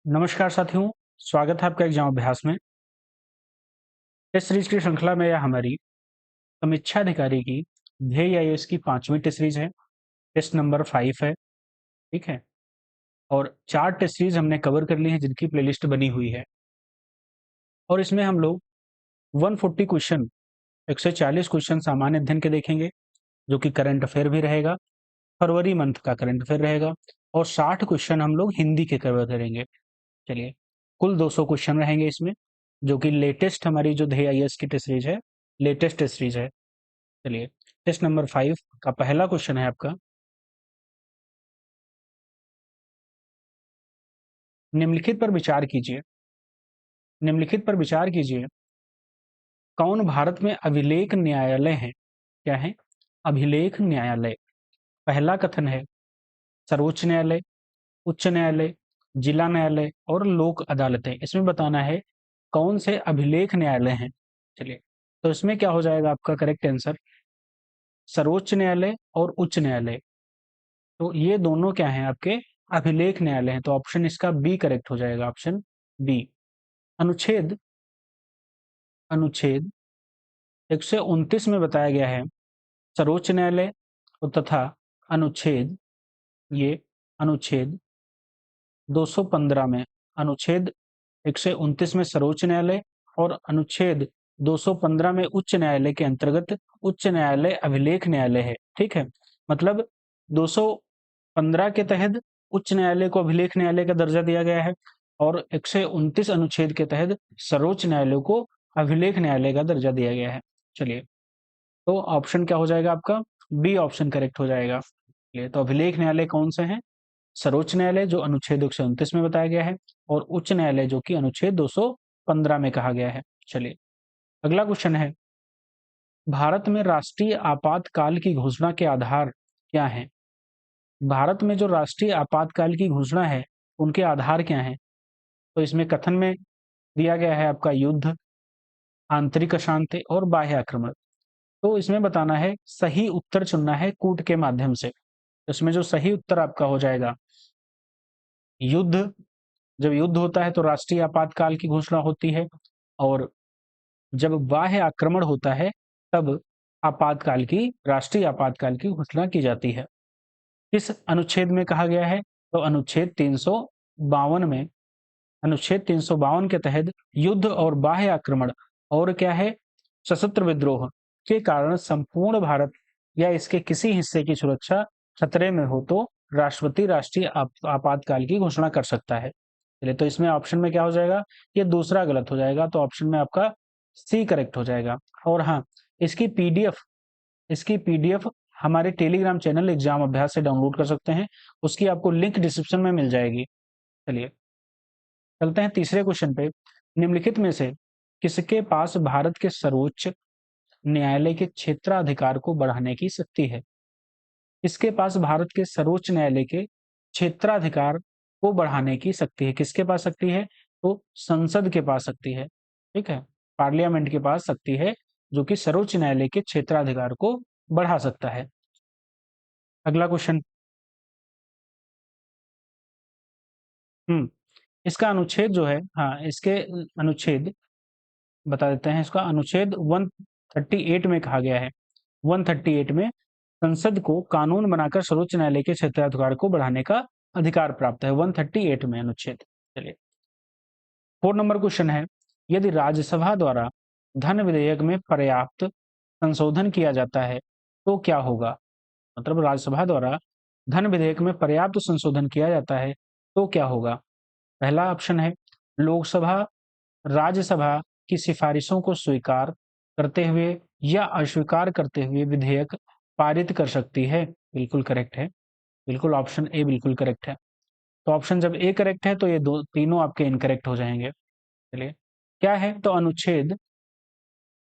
नमस्कार साथियों, स्वागत है आपका एग्जाम अभ्यास में। टेस्ट सीरीज की श्रृंखला में यह हमारी समीक्षा अधिकारी की ध्येय आईएएस की 5वीं टेस्ट सीरीज है। टेस्ट नंबर 5 है, ठीक है। और 4 टेस्ट सीरीज हमने कवर कर ली है जिनकी प्लेलिस्ट बनी हुई है। और इसमें हम लोग 140 क्वेश्चन 140 क्वेश्चन सामान्य अध्ययन के देखेंगे, जो कि करंट अफेयर भी रहेगा, फरवरी मंथ का करंट अफेयर रहेगा। और 60 क्वेश्चन हम लोग हिंदी के कवर करेंगे। चलिए, कुल 200 क्वेश्चन रहेंगे इसमें, जो कि लेटेस्ट हमारी जो ध्येय आईएएस की टेस्ट सीरीज है, लेटेस्ट टेस्ट सीरीज है। चलिए, टेस्ट नंबर 5 का पहला क्वेश्चन है आपका, निम्नलिखित पर विचार कीजिए। निम्नलिखित पर विचार कीजिए, कौन भारत में अभिलेख न्यायालय है? क्या है? अभिलेख न्यायालय। पहला कथन है सर्वोच्च न्यायालय, उच्च न्यायालय, जिला न्यायालय और लोक अदालतें। इसमें बताना है कौन से अभिलेख न्यायालय हैं। चलिए, तो इसमें क्या हो जाएगा आपका करेक्ट आंसर? सर्वोच्च न्यायालय और उच्च न्यायालय। तो ये दोनों क्या हैं आपके? अभिलेख न्यायालय हैं। तो ऑप्शन इसका बी करेक्ट हो जाएगा, ऑप्शन बी। अनुच्छेद अनुच्छेद 129 में बताया गया है सर्वोच्च न्यायालय तथा अनुच्छेद ये अनुच्छेद 215 में, अनुच्छेद 129 में सर्वोच्च न्यायालय और अनुच्छेद 215 में उच्च न्यायालय के अंतर्गत उच्च न्यायालय अभिलेख न्यायालय है। ठीक है, मतलब 215 के तहत उच्च न्यायालय को अभिलेख न्यायालय का दर्जा दिया गया है और 129 अनुच्छेद के तहत सर्वोच्च न्यायालय को अभिलेख न्यायालय का दर्जा दिया गया है। चलिए, तो ऑप्शन क्या हो जाएगा आपका? बी ऑप्शन करेक्ट हो जाएगा। चलिए, तो अभिलेख न्यायालय कौन से हैं? सर्वोच्च न्यायालय जो अनुच्छेद 129 में बताया गया है और उच्च न्यायालय जो कि अनुच्छेद 215 में कहा गया है। चलिए, अगला क्वेश्चन है, भारत में राष्ट्रीय आपातकाल की घोषणा के आधार क्या हैं? भारत में जो राष्ट्रीय आपातकाल की घोषणा है उनके आधार क्या हैं? तो इसमें कथन में दिया गया है आपका युद्ध, आंतरिक अशांति और बाह्य आक्रमण। तो इसमें बताना है, सही उत्तर चुनना है कूट के माध्यम से। इसमें जो सही उत्तर आपका हो जाएगा युद्ध। जब युद्ध होता है तो राष्ट्रीय आपातकाल की घोषणा होती है और जब बाह्य आक्रमण होता है तब राष्ट्रीय आपातकाल की घोषणा की जाती है। इस अनुच्छेद में कहा गया है, तो अनुच्छेद 352 में, अनुच्छेद 352 के तहत युद्ध और बाह्य आक्रमण और क्या है, सशस्त्र विद्रोह के कारण संपूर्ण भारत या इसके किसी हिस्से की सुरक्षा खतरे में हो तो राष्ट्रपति राष्ट्रीय आपातकाल की घोषणा कर सकता है। चलिए, तो इसमें ऑप्शन में क्या हो जाएगा? ये दूसरा गलत हो जाएगा, तो ऑप्शन में आपका सी करेक्ट हो जाएगा। और हाँ, इसकी पीडीएफ हमारे टेलीग्राम चैनल एग्जाम अभ्यास से डाउनलोड कर सकते हैं, उसकी आपको लिंक डिस्क्रिप्शन में मिल जाएगी। चलिए, चलते हैं तीसरे क्वेश्चन पे। निम्नलिखित में से किसके पास भारत के सर्वोच्च न्यायालय के क्षेत्राधिकार को बढ़ाने की शक्ति है? किसके पास भारत के सर्वोच्च न्यायालय के क्षेत्राधिकार को बढ़ाने की शक्ति है? किसके पास शक्ति है? तो संसद के पास शक्ति है। ठीक है, पार्लियामेंट के पास शक्ति है जो कि सर्वोच्च न्यायालय के क्षेत्राधिकार को बढ़ा सकता है। अगला क्वेश्चन, इसका अनुच्छेद जो है, हाँ, इसके अनुच्छेद बता देते हैं। इसका अनुच्छेद 138 में कहा गया है, 138 में संसद को कानून बनाकर सर्वोच्च न्यायालय के क्षेत्राधिकार को बढ़ाने का अधिकार प्राप्त है, 138 में अनुच्छेद। चलिए, 4 नंबर क्वेश्चन है, यदि राज्यसभा द्वारा धन विधेयक में पर्याप्त संशोधन किया जाता है तो क्या होगा? मतलब राज्यसभा द्वारा धन विधेयक में पर्याप्त संशोधन किया जाता है तो क्या होगा? पहला ऑप्शन है, लोकसभा राज्यसभा की सिफारिशों को स्वीकार करते हुए या अस्वीकार करते हुए विधेयक पारित कर सकती है। बिल्कुल करेक्ट है, बिल्कुल ऑप्शन ए बिल्कुल करेक्ट है। तो ऑप्शन जब ए करेक्ट है तो ये दो तीनों आपके इनकरेक्ट हो जाएंगे। चलिए, क्या है? तो अनुच्छेद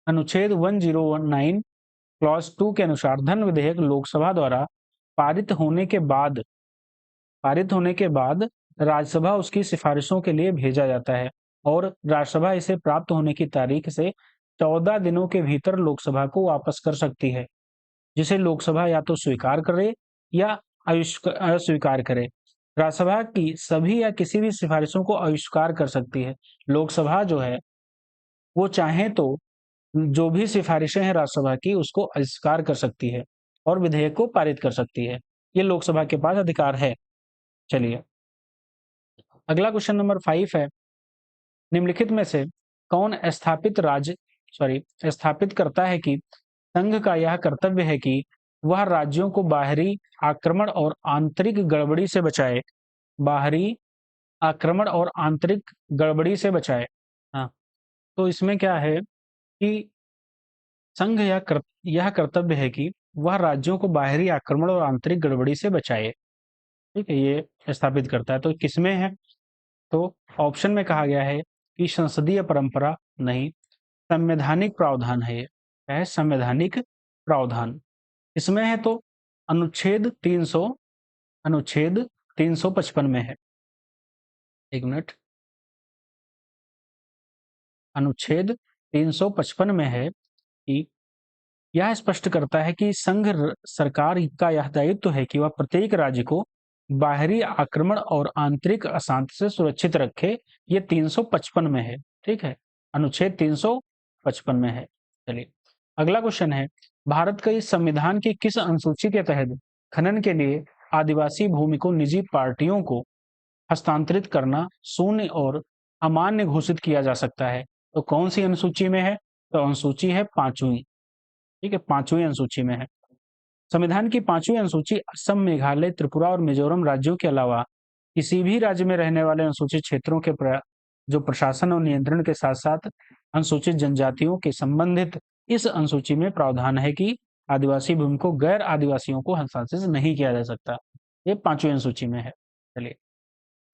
अनुच्छेद 1019 क्लॉज 2 के अनुसार धन विधेयक लोकसभा द्वारा पारित होने के बाद पारित होने के बाद राज्यसभा उसकी सिफारिशों के लिए भेजा जाता है और राज्यसभा इसे प्राप्त होने की तारीख से 14 दिनों के भीतर लोकसभा को वापस कर सकती है, जिसे लोकसभा या तो स्वीकार करे या अस्वीकार करे। राज्यसभा की सभी या किसी भी सिफारिशों को अस्वीकार कर सकती है। लोकसभा जो है वो चाहे तो जो भी सिफारिशें हैं राज्यसभा की उसको अस्वीकार कर सकती है और विधेयक को पारित कर सकती है। ये लोकसभा के पास अधिकार है। चलिए अगला क्वेश्चन नंबर 5 है, निम्नलिखित में से कौन स्थापित करता है कि संघ का यह कर्तव्य है कि वह राज्यों को बाहरी आक्रमण और आंतरिक गड़बड़ी से बचाए। बाहरी आक्रमण और आंतरिक गड़बड़ी से बचाए। हाँ, तो इसमें क्या है कि संघ यह कर्तव्य है कि वह राज्यों को बाहरी आक्रमण और आंतरिक गड़बड़ी से बचाए। ठीक है, ये स्थापित करता है। तो किसमें है? तो ऑप्शन में कहा गया है कि संसदीय परंपरा नहीं, संवैधानिक प्रावधान है। ये क्या है? संवैधानिक प्रावधान। इसमें है तो अनुच्छेद 355 में है। एक मिनट, अनुच्छेद 355 में है कि यह स्पष्ट करता है कि सरकार का यह दायित्व है कि वह प्रत्येक राज्य को बाहरी आक्रमण और आंतरिक अशांति से सुरक्षित रखे। ये 355 में है। ठीक है, अनुच्छेद 355 में है। चलिए अगला क्वेश्चन है, भारत के इस संविधान की किस अनुसूची के तहत खनन के लिए आदिवासी भूमि को निजी पार्टियों को हस्तांतरित करना शून्य और अमान्य घोषित किया जा सकता है? तो कौन सी अनुसूची में है? तो अनुसूची है 5वीं। ठीक है, 5वीं अनुसूची में है। संविधान की 5वीं अनुसूची असम, मेघालय, त्रिपुरा और मिजोरम राज्यों के अलावा किसी भी राज्य में रहने वाले अनुसूचित क्षेत्रों के जो प्रशासन और नियंत्रण के साथ साथ अनुसूचित जनजातियों के संबंधित इस अनुसूची में प्रावधान है कि आदिवासी भूमि को गैर आदिवासियों को हस्तांतरित नहीं किया जा सकता। ये 5वीं अनुसूची में है। चलिए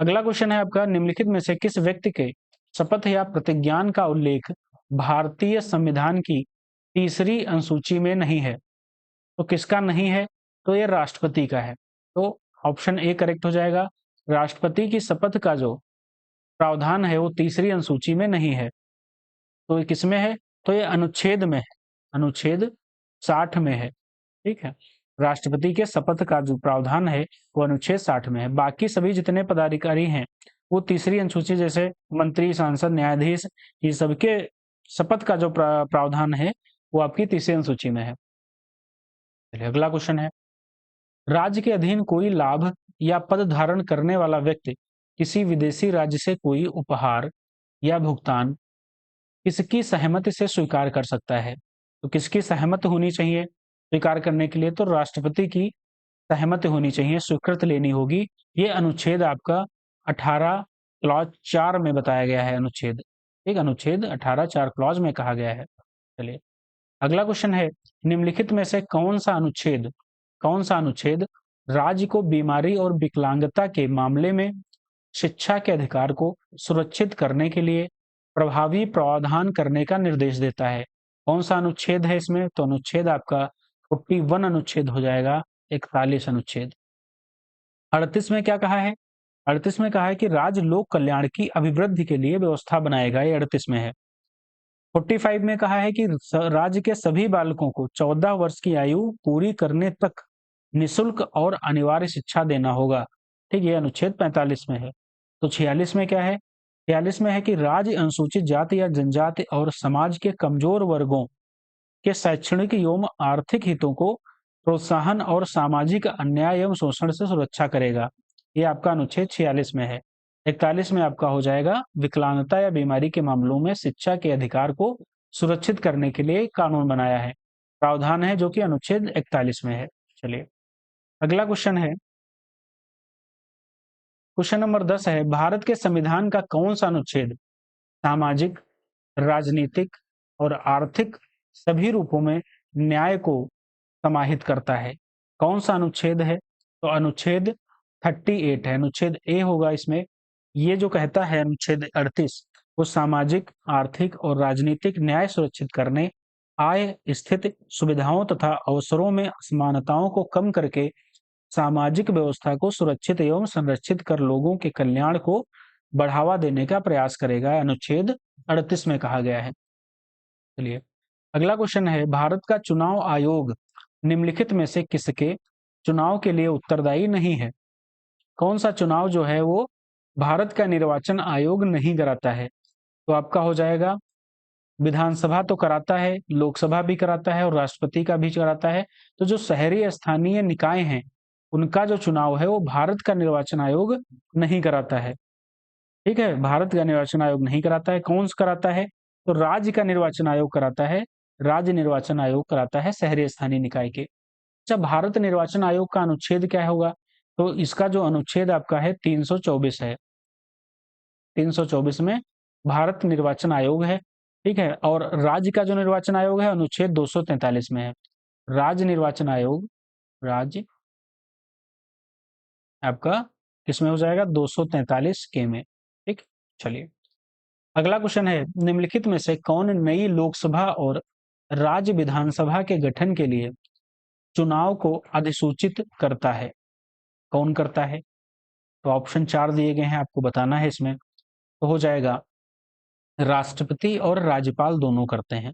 अगला क्वेश्चन है आपका, निम्नलिखित में से किस व्यक्ति के शपथ या प्रतिज्ञान का उल्लेख भारतीय संविधान की तीसरी अनुसूची में नहीं है? तो किसका नहीं है? तो ये राष्ट्रपति का है। तो ऑप्शन ए करेक्ट हो जाएगा। राष्ट्रपति की शपथ का जो प्रावधान है वो तीसरी अनुसूची में नहीं है। तो ये किसमें है? तो ये अनुच्छेद में है, अनुच्छेद 60 में है। ठीक है, राष्ट्रपति के शपथ का जो प्रावधान है वो अनुच्छेद 60 में है। बाकी सभी जितने पदाधिकारी हैं वो तीसरी अनुसूची, जैसे मंत्री, सांसद, न्यायाधीश, ये सबके शपथ का जो प्रावधान है वो आपकी तीसरी अनुसूची में है। चलिए अगला क्वेश्चन है, राज्य के अधीन कोई लाभ या पद धारण करने वाला व्यक्ति किसी विदेशी राज्य से कोई उपहार या भुगतान किसकी सहमति से स्वीकार कर सकता है? तो किसकी सहमति होनी चाहिए स्वीकार करने के लिए? तो राष्ट्रपति की सहमति होनी चाहिए, स्वीकृत लेनी होगी। ये अनुच्छेद आपका 18 क्लॉज 4 में बताया गया है। अनुच्छेद, ठीक, अनुच्छेद 18 4 क्लॉज में कहा गया है। चलिए अगला क्वेश्चन है, निम्नलिखित में से कौन सा अनुच्छेद राज्य को बीमारी और विकलांगता के मामले में शिक्षा के अधिकार को सुरक्षित करने के लिए प्रभावी प्रावधान करने का निर्देश देता है? कौन सा अनुच्छेद है इसमें? तो अनुच्छेद आपका 41 अनुच्छेद हो जाएगा, 41 अनुच्छेद। 38 में क्या कहा है? 38 में कहा है कि राज्य लोक कल्याण की अभिवृद्धि के लिए व्यवस्था बनाएगा। ये 38 में है। 45 में कहा है कि राज्य के सभी बालकों को 14 वर्ष की आयु पूरी करने तक निःशुल्क और अनिवार्य शिक्षा देना होगा। ठीक, ये अनुच्छेद 45 में है। तो 46 में क्या है? 46 में है कि राज्य अनुसूचित जाति या जनजाति और समाज के कमजोर वर्गों के शैक्षणिक एवं आर्थिक हितों को प्रोत्साहन और सामाजिक अन्याय एवं शोषण से सुरक्षा करेगा। ये आपका अनुच्छेद 46 में है। 41 में आपका हो जाएगा विकलांगता या बीमारी के मामलों में शिक्षा के अधिकार को सुरक्षित करने के लिए कानून बनाया है, प्रावधान है, जो कि अनुच्छेद 41 में है। चलिए अगला क्वेश्चन है, क्वेश्चन नंबर 10 है, भारत के संविधान का कौन सा अनुच्छेद सामाजिक, राजनीतिक और आर्थिक सभी रूपों में न्याय को समाहित करता है? कौन सा अनुच्छेद है? तो अनुच्छेद 38 है, अनुच्छेद ए होगा इसमें। ये जो कहता है अनुच्छेद 38, वो सामाजिक, आर्थिक और राजनीतिक न्याय सुरक्षित करने, आय, स्थिति, सुविधाओं तथा अवसरों में असमानताओं को कम करके सामाजिक व्यवस्था को सुरक्षित एवं संरक्षित कर लोगों के कल्याण को बढ़ावा देने का प्रयास करेगा। अनुच्छेद 38 में कहा गया है। चलिए अगला क्वेश्चन है, भारत का चुनाव आयोग निम्नलिखित में से किसके चुनाव के लिए उत्तरदायी नहीं है? कौन सा चुनाव जो है वो भारत का निर्वाचन आयोग नहीं कराता है? तो आपका हो जाएगा विधानसभा तो कराता है, लोकसभा भी कराता है और राष्ट्रपति का भी कराता है। तो जो शहरी स्थानीय निकाय हैं, उनका जो चुनाव है वो भारत का निर्वाचन आयोग नहीं कराता है। ठीक है, भारत का निर्वाचन आयोग नहीं कराता है। कौन सा कराता है? तो राज्य का निर्वाचन आयोग कराता है। राज्य निर्वाचन आयोग कराता है शहरी स्थानीय निकाय के। अच्छा, भारत निर्वाचन आयोग का अनुच्छेद क्या होगा? तो इसका जो अनुच्छेद आपका है 324 है। 324 में भारत निर्वाचन आयोग है। ठीक है, और राज्य का जो निर्वाचन आयोग है अनुच्छेद 243 में है। राज्य निर्वाचन आयोग, राज्य आपका किसमें हो जाएगा? 243 के में। ठीक, चलिए अगला क्वेश्चन है, निम्नलिखित में से कौन नई लोकसभा और राज्य विधानसभा के गठन के लिए चुनाव को अधिसूचित करता है? कौन करता है? तो ऑप्शन 4 दिए गए हैं, आपको बताना है इसमें। तो हो जाएगा राष्ट्रपति और राज्यपाल दोनों करते हैं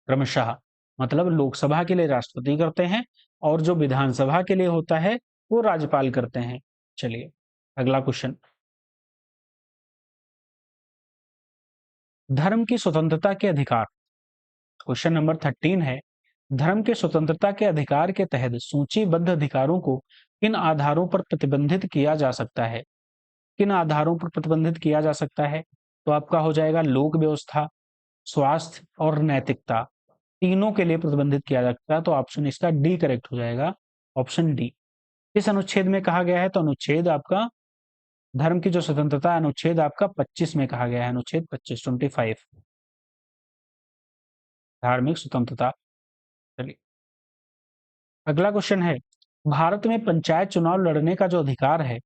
क्रमशः। मतलब लोकसभा के लिए राष्ट्रपति करते हैं और जो विधानसभा के लिए होता है वो राज्यपाल करते हैं। चलिए अगला क्वेश्चन, धर्म की स्वतंत्रता के अधिकार। क्वेश्चन नंबर 13 है, धर्म के स्वतंत्रता के अधिकार के तहत सूचीबद्ध अधिकारों को किन आधारों पर प्रतिबंधित किया जा सकता है? किन आधारों पर प्रतिबंधित किया जा सकता है? तो आपका हो जाएगा लोक व्यवस्था, स्वास्थ्य और नैतिकता, तीनों के लिए प्रतिबंधित किया जा सकता है। तो ऑप्शन इसका डी करेक्ट हो जाएगा, ऑप्शन डी। इस अनुच्छेद में कहा गया है, तो अनुच्छेद आपका धर्म की जो स्वतंत्रता है, अनुच्छेद आपका 25 में कहा गया है, अनुच्छेद 25 धार्मिक स्वतंत्रता। चलिए अगला क्वेश्चन है, भारत में पंचायत चुनाव लड़ने का जो अधिकार है,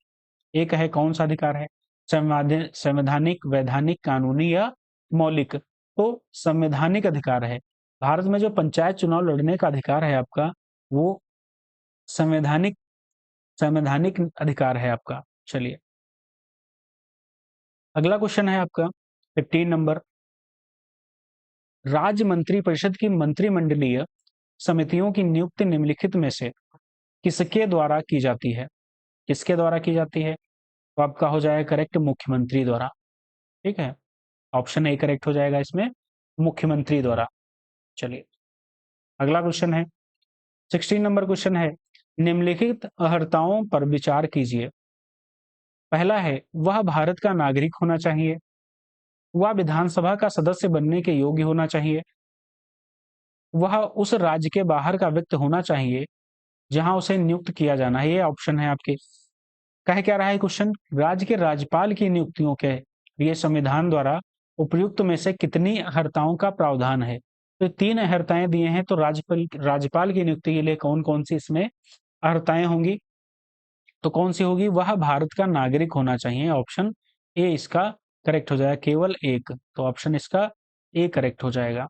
एक है कौन सा अधिकार है? संवैधानिक, वैधानिक, कानूनी या मौलिक? तो संवैधानिक अधिकार है। भारत में जो पंचायत चुनाव लड़ने का अधिकार है आपका, वो संवैधानिक संवैधानिक अधिकार है आपका। चलिए अगला क्वेश्चन है आपका 15 नंबर, राज्य मंत्री परिषद की मंत्रिमंडलीय समितियों की नियुक्ति निम्नलिखित में से किसके द्वारा की जाती है? किसके द्वारा की जाती है? तो आपका हो जाएगा करेक्ट, मुख्यमंत्री द्वारा। ठीक है, ऑप्शन ए करेक्ट हो जाएगा इसमें, मुख्यमंत्री द्वारा। चलिए अगला क्वेश्चन है 16 नंबर क्वेश्चन है, निम्नलिखित अर्हताओं पर विचार कीजिए। पहला है, वह भारत का नागरिक होना चाहिए, वह विधानसभा का सदस्य बनने के योग्य होना चाहिए, वह उस राज्य के बाहर का व्यक्ति होना चाहिए जहां उसे नियुक्त किया जाना है। ये ऑप्शन है आपके। कह क्या रहा है क्वेश्चन? राज्य के राज्यपाल की नियुक्तियों के लिए संविधान द्वारा उपयुक्त में से कितनी अर्हताओं का प्रावधान है? तो तीन अर्हताएं दिए हैं, तो राज्यपाल राज्यपाल की नियुक्ति के लिए कौन कौन सी इसमें अर्हताएं होंगी? तो कौन सी होगी? वह भारत का नागरिक होना चाहिए, ऑप्शन ए इसका करेक्ट हो जाएगा, केवल एक। तो ऑप्शन इसका ए करेक्ट हो जाएगा।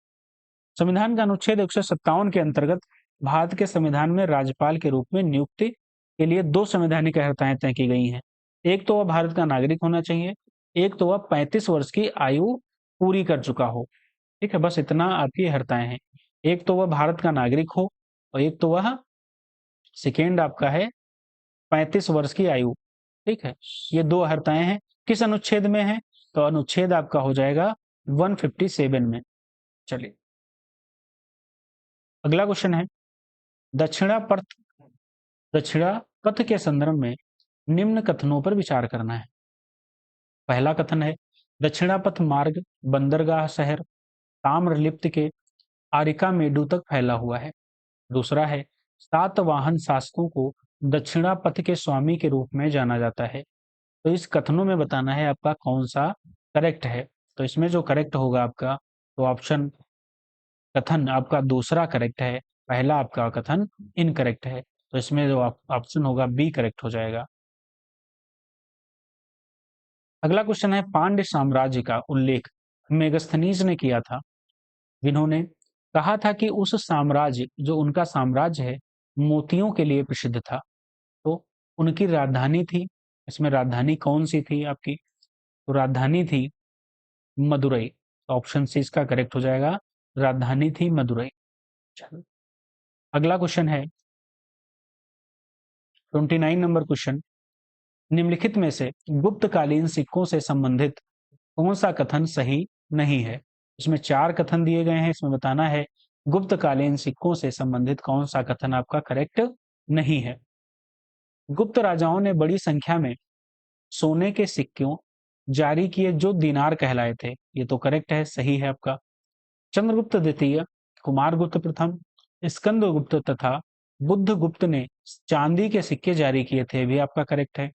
संविधान का अनुच्छेद 157 के अंतर्गत भारत के संविधान में राज्यपाल के रूप में नियुक्ति के लिए दो संवैधानिक अर्हताएं तय की गई हैं। एक तो वह भारत का नागरिक होना चाहिए, एक तो वह 35 वर्ष की आयु पूरी कर चुका हो। ठीक है, बस इतना आपकी अर्हताएं हैं। एक तो वह भारत का नागरिक हो और एक तो वह सेकेंड आपका है 35 वर्ष की आयु। ठीक है, ये दो अर्हताएं हैं। किस अनुच्छेद में है? तो अनुच्छेद आपका हो जाएगा 157 में। चलिए अगला क्वेश्चन है, दक्षिणा पथ दक्षिणा पथ के संदर्भ में निम्न कथनों पर विचार करना है। पहला कथन है, दक्षिणापथ मार्ग बंदरगाह शहर ताम्रलिप्त के आरिकामेडु तक फैला हुआ है। दूसरा है, सातवाहन शासकों को दक्षिणापथ के स्वामी के रूप में जाना जाता है। तो इस कथनों में बताना है आपका कौन सा करेक्ट है। तो इसमें जो करेक्ट होगा आपका, तो ऑप्शन कथन आपका दूसरा करेक्ट है, पहला आपका कथन इनकरेक्ट है। तो इसमें जो ऑप्शन होगा बी करेक्ट हो जाएगा। अगला क्वेश्चन है, पांड्य साम्राज्य का उल्लेख मेगस्थनीज ने किया था, जिन्होंने कहा था कि उस साम्राज्य जो उनका साम्राज्य है मोतियों के लिए प्रसिद्ध था। तो उनकी राजधानी थी, इसमें राजधानी कौन सी थी आपकी? तो राजधानी थी मदुरई। ऑप्शन सी इसका करेक्ट हो जाएगा, राजधानी थी मदुरई। चलो अगला क्वेश्चन है 29 नंबर क्वेश्चन, निम्नलिखित में से गुप्तकालीन सिक्कों से संबंधित कौन सा कथन सही नहीं है? इसमें 4 कथन दिए गए हैं, इसमें बताना है गुप्तकालीन सिक्कों से संबंधित कौन सा कथन आपका करेक्ट नहीं है। गुप्त राजाओं ने बड़ी संख्या में सोने के सिक्कों जारी किए जो दीनार कहलाए थे, ये तो करेक्ट है, सही है आपका। चंद्रगुप्त द्वितीय, कुमारगुप्त प्रथम, स्कंदगुप्त तथा बुद्धगुप्त ने चांदी के सिक्के जारी किए थे, भी आपका करेक्ट है।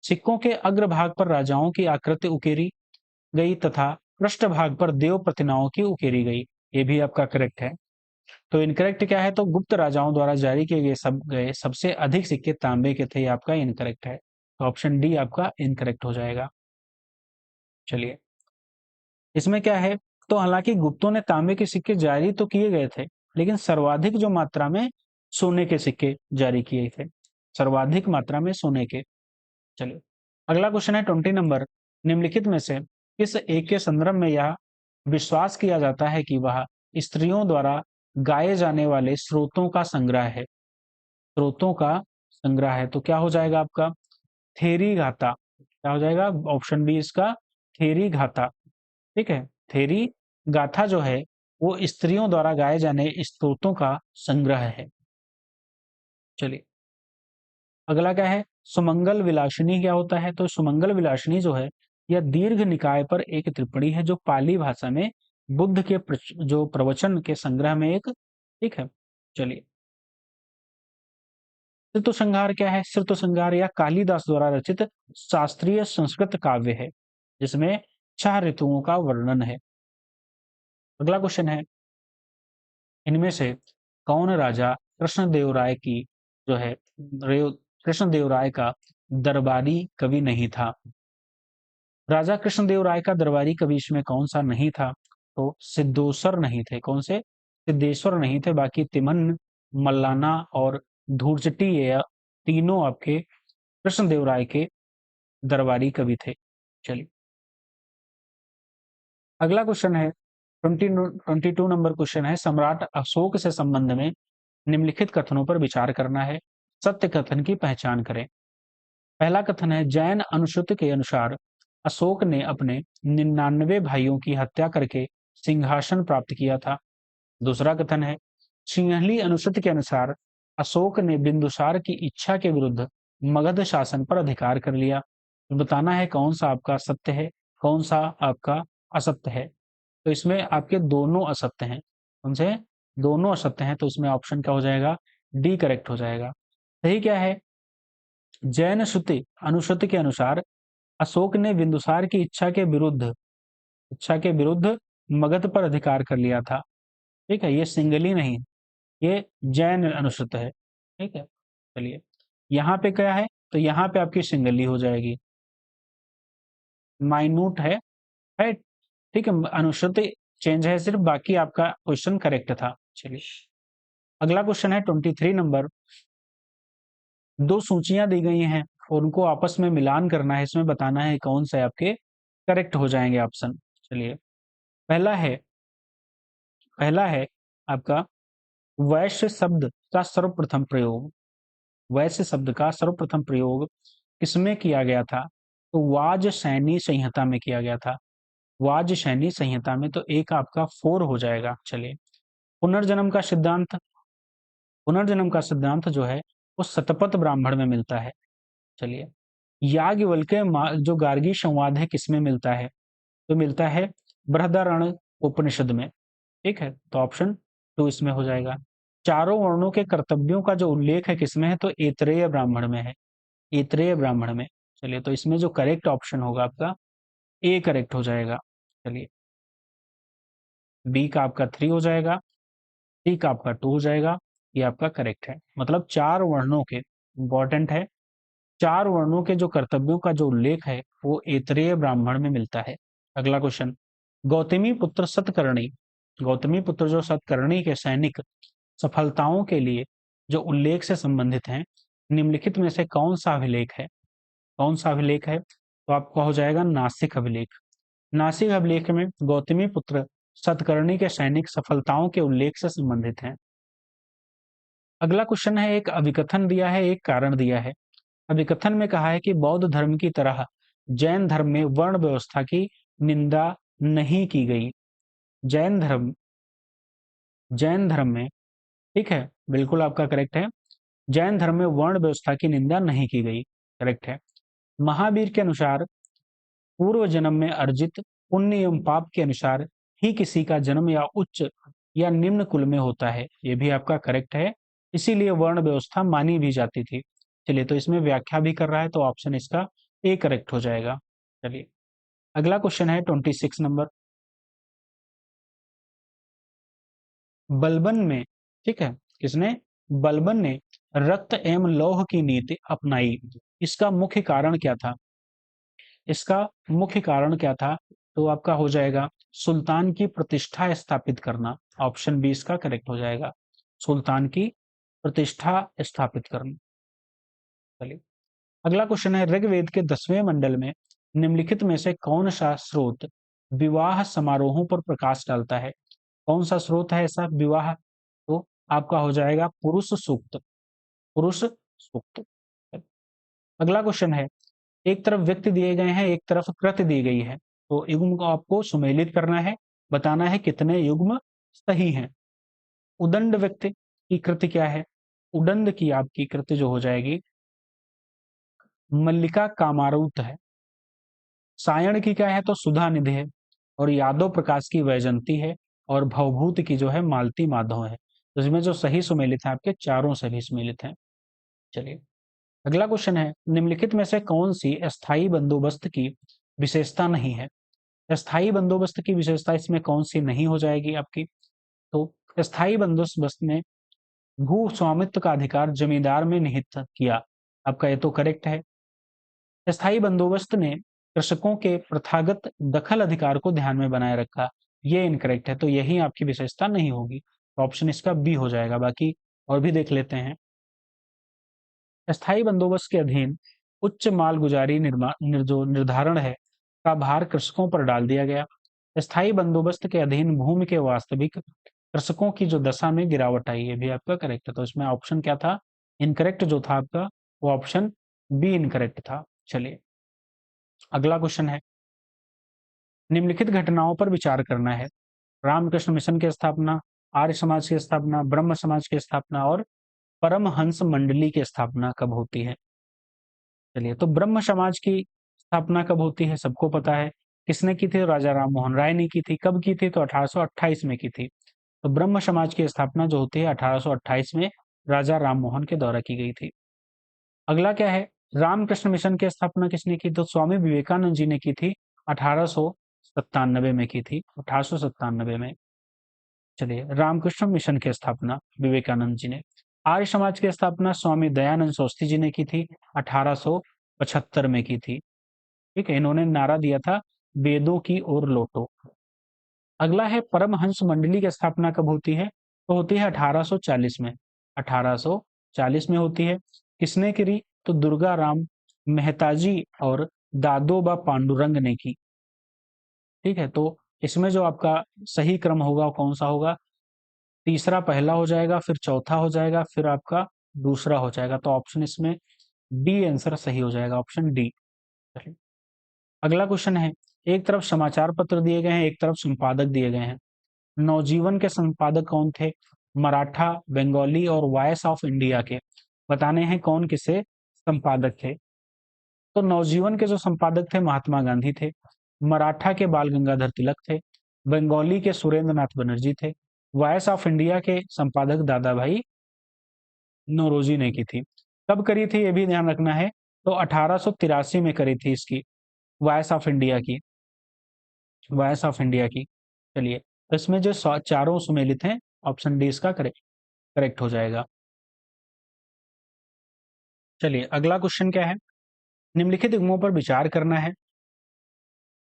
सिक्कों के अग्रभाग पर राजाओं की आकृति उकेरी गई तथा पृष्ठभाग पर देव प्रतिमाओं की उकेरी गई, ये भी आपका करेक्ट है। तो इनकरेक्ट क्या है? तो गुप्त राजाओं द्वारा जारी किए गए सबसे अधिक सिक्के तांबे के थे, ये आपका इनकरेक्ट है। तो ऑप्शन डी आपका इनकरेक्ट हो जाएगा। चलिए, इसमें क्या है? तो हालांकि गुप्तों ने तांबे के सिक्के जारी तो किए गए थे, लेकिन सर्वाधिक जो मात्रा में सोने के सिक्के जारी किए थे, सर्वाधिक मात्रा में सोने के। चलिए, अगला क्वेश्चन है 20 नंबर। निम्नलिखित में से किस एक के संदर्भ में यह विश्वास किया जाता है कि वह स्त्रियों द्वारा गाए जाने वाले स्रोतों का संग्रह है? स्रोतों का संग्रह है, तो क्या हो जाएगा आपका? थेरी घाता। क्या हो जाएगा? ऑप्शन बी इसका थेरी घाता। ठीक है, थेरी गाथा जो है वो स्त्रियों द्वारा गाए जाने स्तोत्रों का संग्रह है। चलिए, अगला क्या है? सुमंगल विलासिनी क्या होता है? तो सुमंगल विलासिनी जो है यह दीर्घ निकाय पर एक टिप्पणी है जो पाली भाषा में बुद्ध के जो प्रवचन के संग्रह में एक, ठीक है। चलिए, श्रुतसंहार क्या है? श्रुतसंहार या कालिदास द्वारा रचित शास्त्रीय संस्कृत काव्य है जिसमें 6 ऋतुओं का वर्णन है। अगला क्वेश्चन है, इनमें से कौन राजा कृष्णदेवराय की जो है कृष्णदेवराय का दरबारी कवि नहीं था? राजा कृष्णदेवराय का दरबारी कवि इसमें कौन सा नहीं था? तो सिद्धेश्वर नहीं थे। कौन से? सिद्धेश्वर नहीं थे। बाकी तिमन, मल्लाना और धूर्जटी, ये तीनों आपके कृष्णदेवराय के दरबारी कवि थे। चलिए, अगला क्वेश्चन है 22 नंबर क्वेश्चन है, सम्राट अशोक से संबंध में निम्नलिखित कथनों पर विचार करना है, सत्य कथन की पहचान करें। पहला कथन है, जैन अनुश्रुति के अनुसार अशोक ने अपने 99 भाइयों की हत्या करके सिंहासन प्राप्त किया था। दूसरा कथन है, सिंहली अनुश्रुति के अनुसार अशोक ने बिंदुसार की इच्छा के विरुद्ध मगध शासन पर अधिकार कर लिया। तो बताना है कौन सा आपका सत्य है, कौन सा आपका असत्य है। तो इसमें आपके दोनों असत्य हैं। कौन से? दोनों असत्य हैं। तो इसमें ऑप्शन क्या हो जाएगा? डी करेक्ट हो जाएगा। सही क्या है? जैन श्रुति अनुश्रुति के अनुसार अशोक ने बिंदुसार की इच्छा के विरुद्ध मगध पर अधिकार कर लिया था। ठीक है, ये सिंगली नहीं, ये जैन अनुश्रुत है। ठीक है, चलिए, यहाँ पे क्या है? तो यहाँ पे आपकी सिंगली हो जाएगी, माइन्यूट है। ठीक है, अनुश्रुति चेंज है सिर्फ, बाकी आपका क्वेश्चन करेक्ट था। चलिए, अगला क्वेश्चन है 23 नंबर। दो सूचियां दी गई हैं और उनको आपस में मिलान करना है, इसमें बताना है कौन से आपके करेक्ट हो जाएंगे ऑप्शन। चलिए, पहला है पहला है आपका वैश्य शब्द का सर्वप्रथम प्रयोग। वैश्य शब्द का सर्वप्रथम प्रयोग किसमें किया गया था? तो वाजसैनी संहिता में किया गया था। वाजसैनी संहिता में, तो एक आपका 4 हो जाएगा। चलिए, पुनर्जन्म का सिद्धांत। पुनर्जन्म का सिद्धांत जो है वो शतपथ ब्राह्मण में मिलता है। चलिए, याज्ञवल्क्य जो गार्गी संवाद है किसमें मिलता है? तो मिलता है बृहदारण्यक उपनिषद में। ठीक है, तो ऑप्शन 2 इसमें हो जाएगा। चारों वर्णों के कर्तव्यों का जो उल्लेख है किसमें है? तो ऐतरेय ब्राह्मण में है। ऐतरेय ब्राह्मण में। चलिए, तो इसमें जो करेक्ट ऑप्शन होगा आपका ए करेक्ट हो जाएगा। चलिए, बी का आपका 3 हो जाएगा, सी का आपका 2 हो जाएगा, ये आपका करेक्ट है। मतलब 4 वर्णों के, इंपॉर्टेंट है, 4 वर्णों के जो कर्तव्यों का जो उल्लेख है वो ऐतरेय ब्राह्मण में मिलता है। अगला क्वेश्चन, गौतमी पुत्र सतकर्णी, गौतमी पुत्र जो सतकर्णी के सैनिक सफलताओं के लिए जो उल्लेख से संबंधित हैं, निम्नलिखित में से कौन सा अभिलेख है? कौन सा अभिलेख है? तो आपका हो जाएगा नासिक अभिलेख। नासिक अभिलेख में गौतमी पुत्र सतकर्णी के सैनिक सफलताओं के उल्लेख से संबंधित हैं। अगला क्वेश्चन है, एक अभिकथन दिया है, एक कारण दिया है। अभिकथन में कहा है कि बौद्ध धर्म की तरह जैन धर्म में वर्ण व्यवस्था की निंदा नहीं की गई। जैन धर्म जैन धर्म में, ठीक है, बिल्कुल आपका करेक्ट है। जैन धर्म में वर्ण व्यवस्था की निंदा नहीं की गई, करेक्ट है। महावीर के अनुसार पूर्व जन्म में अर्जित पुण्य एवं पाप के अनुसार ही किसी का जन्म या उच्च या निम्न कुल में होता है, ये भी आपका करेक्ट है। इसीलिए वर्ण व्यवस्था मानी भी जाती थी। चलिए, तो इसमें व्याख्या भी कर रहा है, तो ऑप्शन इसका ए करेक्ट हो जाएगा। चलिए, अगला क्वेश्चन है 26 नंबर। बलबन में, ठीक है, किसने? बलबन ने रक्त एवं लौह की नीति अपनाई। इसका मुख्य कारण क्या था? इसका मुख्य कारण क्या था? तो आपका हो जाएगा सुल्तान की प्रतिष्ठा स्थापित करना। ऑप्शन बी इसका करेक्ट हो जाएगा, सुल्तान की प्रतिष्ठा स्थापित करना। चलिए, अगला क्वेश्चन है ऋग्वेद के 10वें मंडल में निम्नलिखित में से कौन सा स्रोत विवाह समारोहों पर प्रकाश डालता है? कौन सा स्रोत है ऐसा विवाह? तो आपका हो जाएगा पुरुष सूक्त, पुरुष सूक्त। अगला क्वेश्चन है, एक तरफ व्यक्ति दिए गए हैं, एक तरफ कृत दी गई है, तो युग्म को आपको सुमेलित करना है, बताना है कितने युग्म सही हैं। उदंड व्यक्ति की कृति क्या है? उदंड की आपकी कृति जो हो जाएगी मल्लिका कामारुत है। सायण की क्या है? तो सुधा निधि है। और यादव प्रकाश की वैजंती है। और भवभूत की जो है मालती माधव है। तो इसमें जो सही सुमेलित है आपके चारों सही सुमेलित हैं। चलिए, अगला क्वेश्चन है निम्नलिखित में से कौन सी अस्थाई बंदोबस्त की विशेषता नहीं है? अस्थाई बंदोबस्त की विशेषता इसमें कौन सी नहीं हो जाएगी आपकी? तो अस्थाई बंदोबस्त में भू स्वामित्व का अधिकार जमींदार में निहित किया। आपका ये तो करेक्ट है। अस्थाई बंदोबस्त ने कृषकों के प्रथागत दखल अधिकार को ध्यान में बनाए रखा। ये इनकरेक्ट है, तो यही आपकी विशेषता नहीं होगी। तो ऑप्शन इसका बी हो जाएगा। बाकी और भी देख लेते हैं। अस्थाई बंदोबस्त के अधीन उच्च माल गुजारी जो निर्धारण है का भार कृषकों पर डाल दिया गया। अस्थाई बंदोबस्त के अधीन भूमि के वास्तविक कृषकों की जो दशा में गिरावट आई, ये भी आपका करेक्ट है। तो इसमें ऑप्शन क्या था? इनकरेक्ट जो था आपका वो ऑप्शन बी इनकरेक्ट था। चलिए, अगला क्वेश्चन है निम्नलिखित घटनाओं पर विचार करना है। रामकृष्ण मिशन की स्थापना, आर्य समाज की स्थापना, ब्रह्म समाज की स्थापना और परमहंस मंडली की स्थापना कब होती है? चलिए, तो ब्रह्म समाज की स्थापना कब होती है सबको पता है। किसने की थी? राजा राम मोहन राय ने की थी। कब की थी? तो 1828 में की थी। तो ब्रह्म समाज की स्थापना जो होती है 1828 में राजा राम मोहन के द्वारा की गई थी। अगला क्या है? रामकृष्ण मिशन की स्थापना किसने की? तो स्वामी विवेकानंद जी ने की थी। 1897 में की थी, 1897 में। चलिए, रामकृष्ण मिशन की स्थापना विवेकानंद जी ने। आर्य समाज की स्थापना स्वामी दयानंद सरस्वती जी ने की थी, 1875 में की थी। ठीक है, इन्होंने नारा दिया था वेदों की ओर लौटो। अगला है परमहंस मंडली की स्थापना कब होती है? तो होती है 1840 में। 1840 में होती है। किसने करी? तो दुर्गा राम मेहता जी और दादोबा पांडुरंग ने की। ठीक है, तो इसमें जो आपका सही क्रम होगा वो कौन सा होगा? तीसरा पहला हो जाएगा, फिर चौथा हो जाएगा, फिर आपका दूसरा हो जाएगा। तो ऑप्शन इसमें डी आंसर सही हो जाएगा, ऑप्शन डी। अगला क्वेश्चन है एक तरफ समाचार पत्र दिए गए हैं, एक तरफ संपादक दिए गए हैं। नवजीवन के संपादक कौन थे? मराठा, बंगाली और वॉइस ऑफ इंडिया के। बताने हैं कौन किसे संपादक थे। तो नवजीवन के जो संपादक थे महात्मा गांधी थे। मराठा के बाल गंगाधर तिलक थे। बंगाली के सुरेंद्र नाथ बनर्जी थे। वॉइस ऑफ इंडिया के संपादक दादा भाई नौरोजी ने की थी। कब करी थी ये भी ध्यान रखना है। तो 1883 में करी थी इसकी, वॉइस ऑफ इंडिया की, वॉइस ऑफ इंडिया की। चलिए, तो इसमें जो चारों सुमेलित हैं, ऑप्शन डी इसका करेक्ट करेक्ट हो जाएगा। चलिए, अगला क्वेश्चन क्या है? निम्नलिखित युग्मों पर विचार करना है।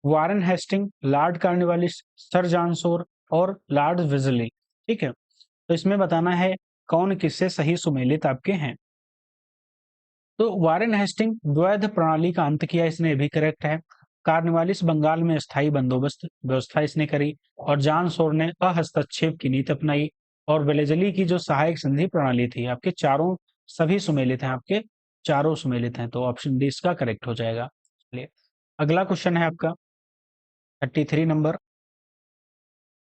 Warren Hasting, Lord Cornwallis, Sir John Shore और लॉर्ड वेलेस्ली। ठीक है, तो इसमें बताना है कौन किससे सही सुमेलित आपके हैं। तो वारेन हेस्टिंग द्वैध प्रणाली का अंत किया, इसने भी करेक्ट है। कार्नवालिस बंगाल में स्थायी बंदोबस्त व्यवस्था इसने करी। और जॉन शोर ने अहस्तक्षेप की नीति अपनाई। और वेलेस्ली की जो सहायक संधि प्रणाली थी, आपके चारों सभी सुमेलित हैं आपके चारों सुमेलित हैं, तो ऑप्शन डी इसका करेक्ट हो जाएगा। चलिए अगला क्वेश्चन है आपका 33 नंबर।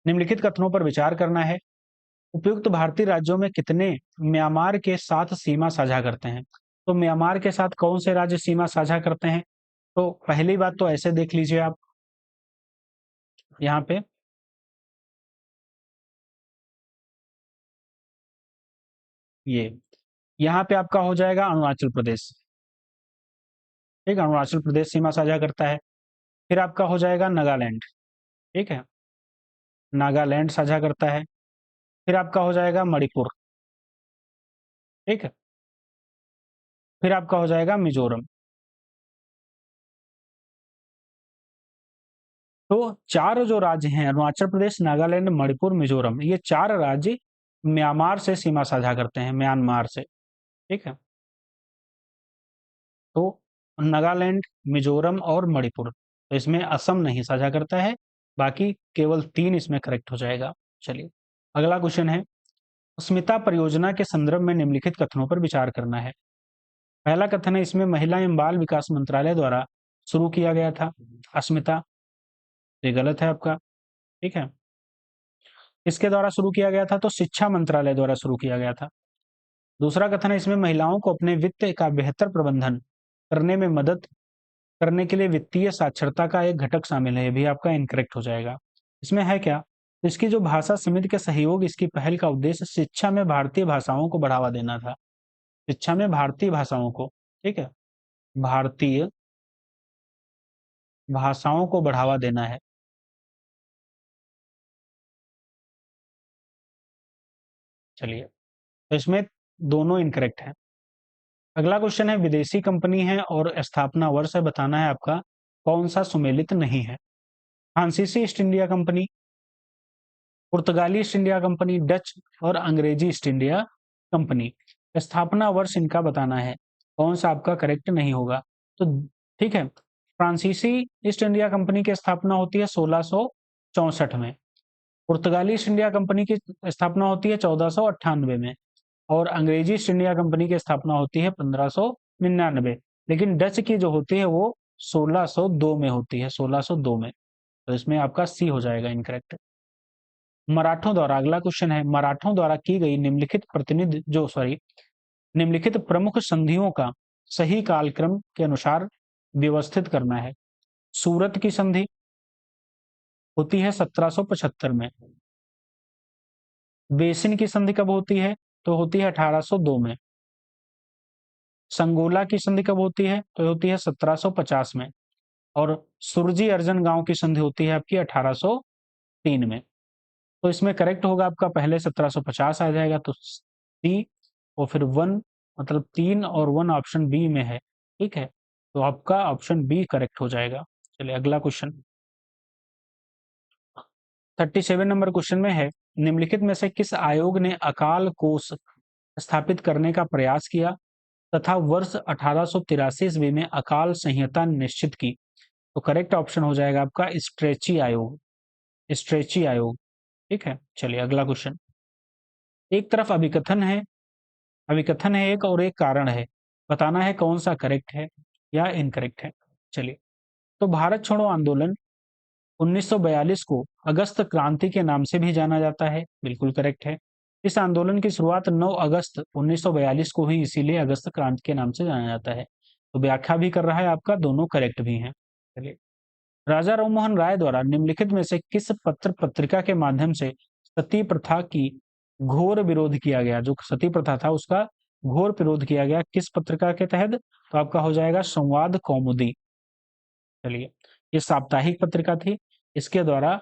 निम्नलिखित कथनों पर विचार करना है। उपयुक्त भारतीय राज्यों में कितने म्यांमार के साथ सीमा साझा करते हैं? तो म्यांमार के साथ कौन से राज्य सीमा साझा करते हैं? तो पहली बात तो ऐसे देख लीजिए आप यहाँ पे, ये यहाँ पे आपका हो जाएगा अरुणाचल प्रदेश। ठीक है, अरुणाचल प्रदेश सीमा साझा करता है। फिर आपका हो जाएगा नागालैंड। ठीक है, नागालैंड साझा करता है। फिर आपका हो जाएगा मणिपुर। ठीक है, फिर आपका हो जाएगा मिजोरम। तो चार जो राज्य हैं, अरुणाचल प्रदेश, नागालैंड, मणिपुर, मिजोरम, ये चार राज्य म्यांमार से सीमा साझा करते हैं, म्यांमार से। ठीक है, तो नागालैंड, मिजोरम और मणिपुर, तो इसमें असम नहीं साझा करता है। बाकी केवल 3 इसमें करेक्ट हो जाएगा। चलिए अगला क्वेश्चन है, अस्मिता परियोजना के संदर्भ में निम्नलिखित कथनों पर विचार करना है। पहला कथन है, इसमें महिला एवं बाल विकास मंत्रालय द्वारा शुरू किया गया था अस्मिता। ये गलत है आपका। ठीक है, इसके द्वारा शुरू किया गया था, तो शिक्षा मंत्रालय द्वारा शुरू किया गया था। दूसरा कथन है, इसमें महिलाओं को अपने वित्त का बेहतर प्रबंधन करने में मदद करने के लिए वित्तीय साक्षरता का एक घटक शामिल है। ये भी आपका इनकरेक्ट हो जाएगा। इसमें है क्या, तो इसकी जो भाषा समिति के सहयोग, इसकी पहल का उद्देश्य शिक्षा में भारतीय भाषाओं को बढ़ावा देना था। शिक्षा में भारतीय भाषाओं को, ठीक है, भारतीय भाषाओं को बढ़ावा देना है। चलिए, तो इसमें दोनों इनकरेक्ट है। अगला क्वेश्चन है, विदेशी कंपनी है और स्थापना वर्ष है, बताना है आपका कौन सा सुमेलित नहीं है। फ्रांसीसी ईस्ट इंडिया कंपनी, पुर्तगाली ईस्ट इंडिया कंपनी, डच और अंग्रेजी ईस्ट इंडिया कंपनी। स्थापना वर्ष इनका बताना है, कौन सा आपका करेक्ट नहीं होगा। तो ठीक है, फ्रांसीसी ईस्ट इंडिया कंपनी की स्थापना होती है 1664 में। पुर्तगाली ईस्ट इंडिया कंपनी की स्थापना होती है 1498 में। और अंग्रेजी ईस्ट इंडिया कंपनी की स्थापना होती है 1599। लेकिन डच की जो होती है वो 1602 में होती है, 1602 में। तो इसमें आपका सी हो जाएगा इनकरेक्ट। मराठों द्वारा, अगला क्वेश्चन है, मराठों द्वारा की गई निम्नलिखित प्रतिनिधि जो सॉरी निम्नलिखित प्रमुख संधियों का सही कालक्रम के अनुसार व्यवस्थित करना है। सूरत की संधि होती है 1775 में। बेसिन की संधि कब होती है, तो होती है 1802 में। संगोला की संधि कब होती है, तो होती है 1750 में। और सुरजी अर्जन गांव की संधि होती है आपकी 1803 में। तो इसमें करेक्ट होगा आपका पहले 1750 आ जाएगा, तो सी, और फिर 1, मतलब 3 और 1 ऑप्शन बी में है। ठीक है, तो आपका ऑप्शन बी करेक्ट हो जाएगा। चलिए अगला क्वेश्चन 37 नंबर क्वेश्चन में है, निम्नलिखित में से किस आयोग ने अकाल कोष स्थापित करने का प्रयास किया तथा वर्ष 1883 ईस्वी में अकाल संहिता निश्चित की? तो करेक्ट ऑप्शन हो जाएगा आपका स्ट्रेची आयोग, स्ट्रेची आयोग। ठीक है, चलिए अगला क्वेश्चन। एक तरफ अभिकथन है एक और एक कारण है, बताना है कौन सा करेक्ट है या इनकरेक्ट है। चलिए, तो भारत छोड़ो आंदोलन 1942 को अगस्त क्रांति के नाम से भी जाना जाता है, बिल्कुल करेक्ट है। इस आंदोलन की शुरुआत 9 अगस्त 1942 को हुई, इसीलिए अगस्त क्रांति के नाम से जाना जाता है। तो व्याख्या भी कर रहा है आपका, दोनों करेक्ट भी हैं। चलिए, राजा राममोहन राय द्वारा निम्नलिखित में से किस पत्र पत्रिका के माध्यम से सती प्रथा की घोर विरोध किया गया? जो सती प्रथा था उसका घोर विरोध किया गया, किस पत्रिका के तहत? तो आपका हो जाएगा संवाद कौमुदी। चलिए, ये साप्ताहिक पत्रिका थी, इसके द्वारा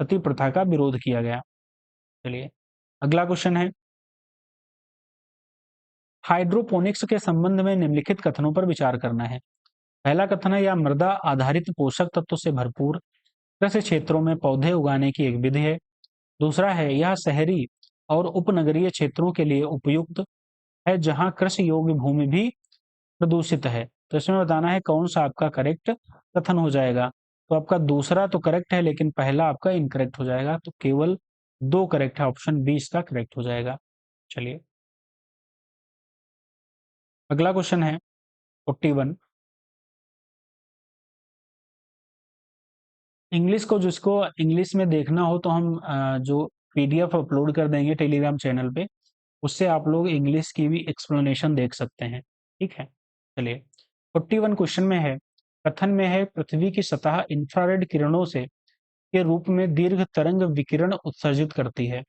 सती प्रथा का विरोध किया गया। चलिए अगला क्वेश्चन है, हाइड्रोपोनिक्स के संबंध में निम्नलिखित कथनों पर विचार करना है। पहला कथन है, यह मृदा आधारित पोषक तत्व से भरपूर कृषि क्षेत्रों में पौधे उगाने की एक विधि है। दूसरा है, यह शहरी और उपनगरीय क्षेत्रों के लिए उपयुक्त है जहां कृषि योग्य भूमि भी प्रदूषित है। तो इसमें बताना है कौन सा आपका करेक्ट कथन हो जाएगा। तो आपका दूसरा तो करेक्ट है, लेकिन पहला आपका इनकरेक्ट हो जाएगा। तो केवल 2 करेक्ट है, ऑप्शन बी इसका करेक्ट हो जाएगा। चलिए अगला क्वेश्चन है 41। इंग्लिश को, जिसको इंग्लिश में देखना हो तो हम जो पीडीएफ अपलोड कर देंगे टेलीग्राम चैनल पे, उससे आप लोग इंग्लिश की भी एक्सप्लेनेशन देख सकते हैं। ठीक है, चलिए 41 क्वेश्चन में है, कथन में है पृथ्वी की सतह इंफ्रारेड किरणों से के रूप में दीर्घ तरंग विकिरण उत्सर्जित करती है।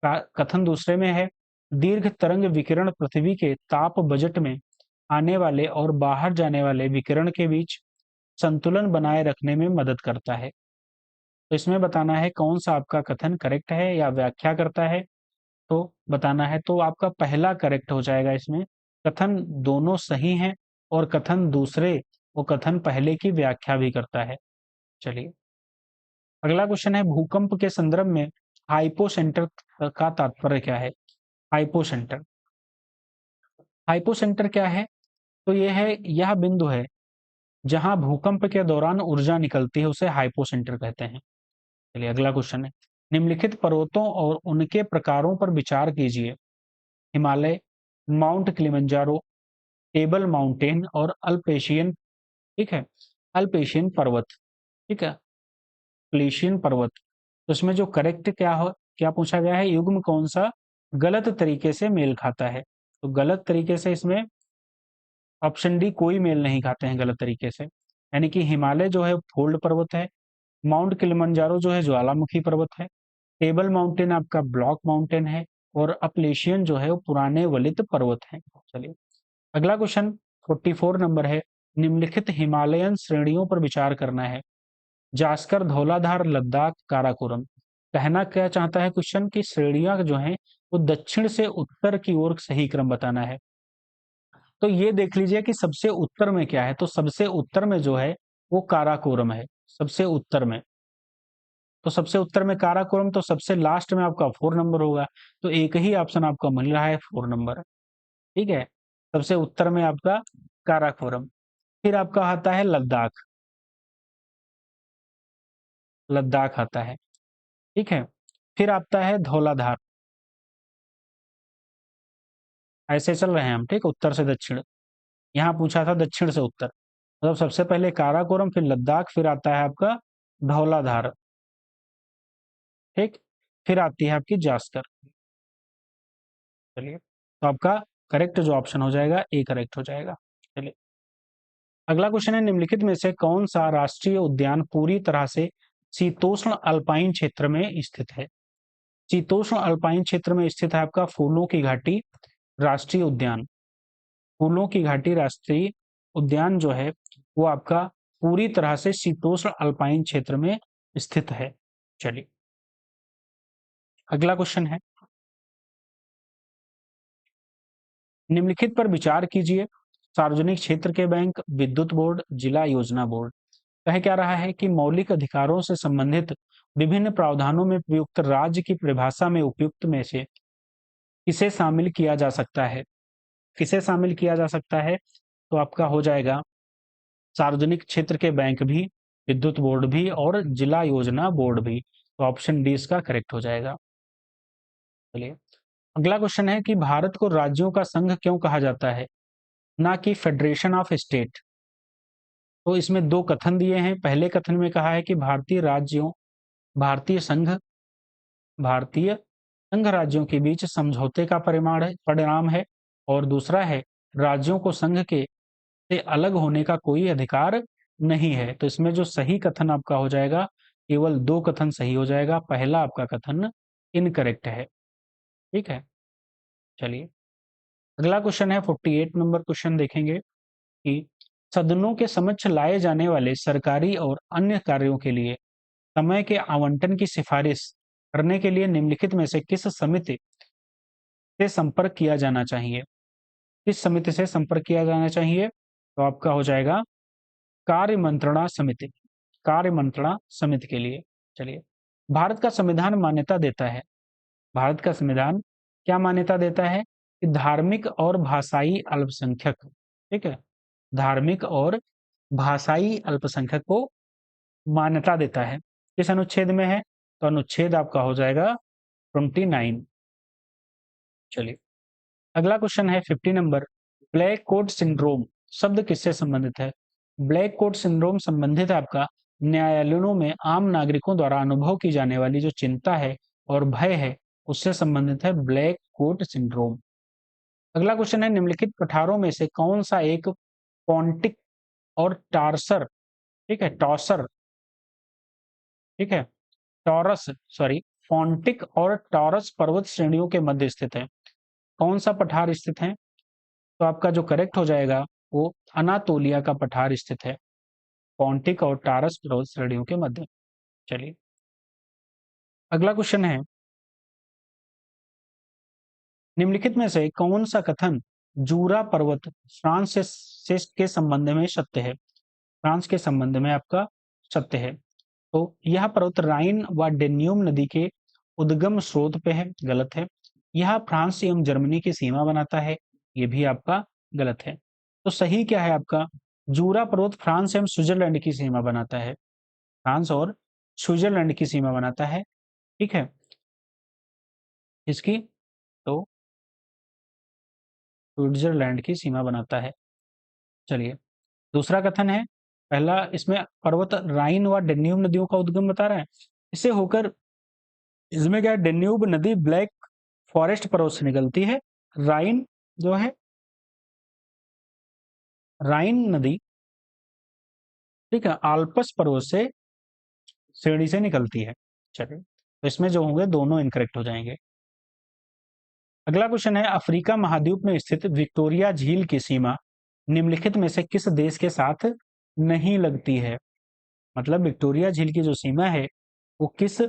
कथन दूसरे में है, दीर्घ तरंग विकिरण पृथ्वी के ताप बजट में आने वाले और बाहर जाने वाले विकिरण के बीच संतुलन बनाए रखने में मदद करता है। तो इसमें बताना है कौन सा आपका कथन करेक्ट है या व्याख्या करता है, तो बताना है। तो आपका पहला करेक्ट हो जाएगा इसमें, कथन दोनों सही हैं और कथन दूसरे वो कथन पहले की व्याख्या भी करता है। चलिए अगला क्वेश्चन है, भूकंप के संदर्भ में हाइपोसेंटर का तात्पर्य क्या है। हाइपोसेंटर, हाइपोसेंटर क्या है, तो ये है, यह बिंदु है जहां भूकंप के दौरान ऊर्जा निकलती है, उसे हाइपोसेंटर कहते हैं। चलिए अगला क्वेश्चन है, निम्नलिखित पर्वतों और उनके प्रकारों पर विचार कीजिए। Himalaya, mount Kilimanjaro, table mountain और अल्पेशियन। ठीक है, अल्पेशियन पर्वत। ठीक है, प्लेशियन पर्वत। तो इसमें जो करेक्ट क्या हो, क्या पूछा गया है, युग्म कौन सा गलत तरीके से मेल खाता है। तो गलत तरीके से इसमें ऑप्शन डी, कोई मेल नहीं खाते हैं गलत तरीके से। यानी कि हिमालय जो है फोल्ड पर्वत है, माउंट किलिमंजारो जो है ज्वालामुखी पर्वत है, टेबल माउंटेन आपका ब्लॉक माउंटेन है, और अपलेशियन जो है वो पुराने वलित पर्वत है। चलिए अगला क्वेश्चन 44 नंबर है, निम्नलिखित हिमालयन श्रेणियों पर विचार करना है। जास्कर, धौलाधार, लद्दाख, काराकोरम। कहना क्या चाहता है क्वेश्चन की श्रेणियां जो हैं वो दक्षिण से उत्तर की ओर सही क्रम बताना है। तो ये देख लीजिए कि सबसे उत्तर में क्या है, तो सबसे उत्तर में जो है वो काराकोरम है, सबसे उत्तर में। तो सबसे उत्तर में काराकोरम, तो सबसे लास्ट में आपका 4 नंबर होगा। तो एक ही ऑप्शन आपका मिल रहा है 4 नंबर। ठीक है, सबसे उत्तर में आपका काराकोरम। फिर आपका आता है लद्दाख, लद्दाख आता है। ठीक है, फिर आता है धौलाधार। ऐसे चल रहे हैं हम, ठीक, उत्तर से दक्षिण। यहाँ पूछा था दक्षिण से उत्तर, मतलब सबसे पहले काराकोरम, फिर लद्दाख, फिर आता है आपका धौलाधार। ठीक, फिर आती है आपकी जास्कर। चलिए तो आपका करेक्ट जो ऑप्शन हो जाएगा ए करेक्ट हो जाएगा। चलिए अगला क्वेश्चन है, निम्नलिखित में से कौन सा राष्ट्रीय उद्यान पूरी तरह से शीतोष्ण अल्पाइन क्षेत्र में स्थित है। शीतोष्ण अल्पाइन क्षेत्र में स्थित है आपका फूलों की घाटी राष्ट्रीय उद्यान। फूलों की घाटी राष्ट्रीय उद्यान जो है वो आपका पूरी तरह से शीतोष्ण अल्पाइन क्षेत्र में स्थित है। चलिए अगला क्वेश्चन है, निम्नलिखित पर विचार कीजिए। सार्वजनिक क्षेत्र के बैंक, विद्युत बोर्ड, जिला योजना बोर्ड। कह क्या रहा है कि मौलिक अधिकारों से संबंधित विभिन्न प्रावधानों में प्रयुक्त राज्य की परिभाषा में उपयुक्त में से किसे शामिल किया जा सकता है। किसे शामिल किया जा सकता है, तो आपका हो जाएगा सार्वजनिक क्षेत्र के बैंक भी, विद्युत बोर्ड भी और जिला योजना बोर्ड भी। तो ऑप्शन डी इसका करेक्ट हो जाएगा। चलिए अगला क्वेश्चन है कि भारत को राज्यों का संघ क्यों कहा जाता है, ना कि फेडरेशन ऑफ स्टेट। तो इसमें दो कथन दिए हैं। पहले कथन में कहा है कि भारतीय राज्यों, भारतीय संघ, भारतीय संघ राज्यों के बीच समझौते का परिणाम है। और दूसरा है, राज्यों को संघ के से अलग होने का कोई अधिकार नहीं है। तो इसमें जो सही कथन आपका हो जाएगा, केवल दो कथन सही हो जाएगा, पहला आपका कथन इनकरेक्ट है। ठीक है, चलिए अगला क्वेश्चन है 48 नंबर क्वेश्चन देखेंगे कि सदनों के समक्ष लाए जाने वाले सरकारी और अन्य कार्यों के लिए समय के आवंटन की सिफारिश करने के लिए निम्नलिखित में से किस समिति से संपर्क किया जाना चाहिए। किस समिति से संपर्क किया जाना चाहिए, तो आपका हो जाएगा कार्य मंत्रणा समिति, कार्य मंत्रणा समिति के लिए। चलिए भारत का संविधान मान्यता देता है, भारत का संविधान क्या मान्यता देता है कि धार्मिक और भाषाई अल्पसंख्यक, ठीक है, धार्मिक और भाषाई अल्पसंख्यक को मान्यता देता है। किस अनुच्छेद में है, तो अनुच्छेद आपका हो जाएगा 29। चलिए अगला क्वेश्चन है 50 नंबर, ब्लैक कोट सिंड्रोम शब्द किससे संबंधित है? ब्लैक कोट सिंड्रोम संबंधित है आपका न्यायालयों में आम नागरिकों द्वारा अनुभव की जाने वाली जो चिंता है और भय है, उससे संबंधित है ब्लैक कोट सिंड्रोम। अगला क्वेश्चन है, निम्नलिखित पठारों में से कौन सा एक पॉन्टिक और टार्सर, ठीक है, टॉसर, ठीक है, टॉरस, सॉरी, फोंटिक और टॉरस पर्वत श्रेणियों के मध्य स्थित है? कौन सा पठार स्थित है? तो आपका जो करेक्ट हो जाएगा वो अनातोलिया का पठार स्थित है, पोंटिक और टारस पर्वत श्रेणियों के मध्य। चलिए अगला क्वेश्चन है, निम्नलिखित में से कौन सा कथन जूरा पर्वत फ्रांस से के संबंध में सत्य है? फ्रांस के संबंध में आपका सत्य है। तो यह पर्वत राइन व डेन्यूब नदी के उद्गम स्रोत पे है, गलत है। यह फ्रांस एवं जर्मनी की सीमा बनाता है, ये भी आपका गलत है। तो सही क्या है आपका? जूरा पर्वत फ्रांस एवं स्विट्जरलैंड की सीमा बनाता है, फ्रांस और स्विट्जरलैंड की सीमा बनाता है, ठीक है, इसकी, तो स्विट्जरलैंड की सीमा बनाता है। चलिए दूसरा कथन है, पहला इसमें पर्वत राइन व डेन्यूब नदियों का उद्गम बता रहा है, इससे होकर इसमें क्या है, डेन्यूब नदी ब्लैक फॉरेस्ट पर्वत से निकलती है, राइन जो है, राइन नदी, ठीक है, आल्पस पर्वत से श्रेणी से निकलती है। चलिए तो इसमें जो होंगे दोनों इनकरेक्ट हो जाएंगे। अगला क्वेश्चन है, अफ्रीका महाद्वीप में स्थित विक्टोरिया झील की सीमा निम्नलिखित में से किस देश के साथ नहीं लगती है? मतलब विक्टोरिया झील की जो सीमा है वो किस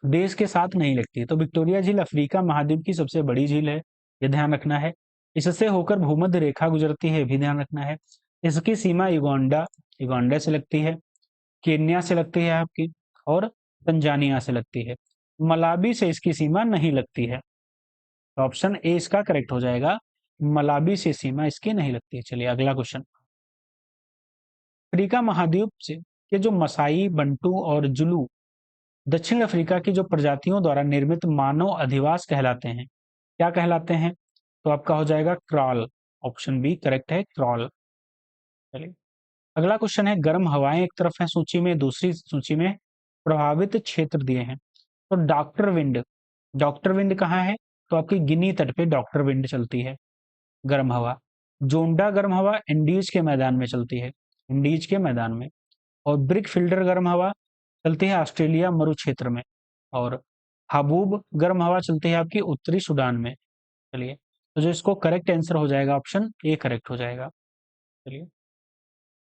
देश के साथ नहीं लगती है? तो विक्टोरिया झील अफ्रीका महाद्वीप की सबसे बड़ी झील है, ये ध्यान रखना है। इससे होकर भूमध्य रेखा गुजरती है, भी ध्यान रखना है। इसकी सीमा युगांडा, युगांडा से लगती है, केन्या से लगती है आपकी, और तंजानिया से लगती है। मलावी से इसकी सीमा नहीं लगती है, तो ऑप्शन ए इसका करेक्ट हो जाएगा, मलावी से सीमा इसकी नहीं लगती है। चलिए अगला क्वेश्चन, अफ्रीका महाद्वीप से के जो मसाई, बंटू और जुलू दक्षिण अफ्रीका की जो प्रजातियों द्वारा निर्मित मानव अधिवास कहलाते हैं, क्या कहलाते हैं? तो आपका हो जाएगा क्रॉल, ऑप्शन बी करेक्ट है, क्रॉल। चलिए अगला क्वेश्चन है, गर्म हवाएं एक तरफ है सूची में, दूसरी सूची में प्रभावित क्षेत्र दिए हैं। तो डॉक्टर विंड कहाँ है? तो आपकी गिनी तट पे डॉक्टर विंड चलती है, गर्म हवा। जोंडा गर्म हवा इंडीज के मैदान में चलती है, इंडीज के मैदान में। और ब्रिक फिल्टर गर्म हवा चलती है ऑस्ट्रेलिया मरु क्षेत्र में। और हबूब गर्म हवा चलती है आपकी उत्तरी सूडान में। चलिए तो जो इसको करेक्ट आंसर हो जाएगा ऑप्शन ए करेक्ट हो जाएगा। चलिए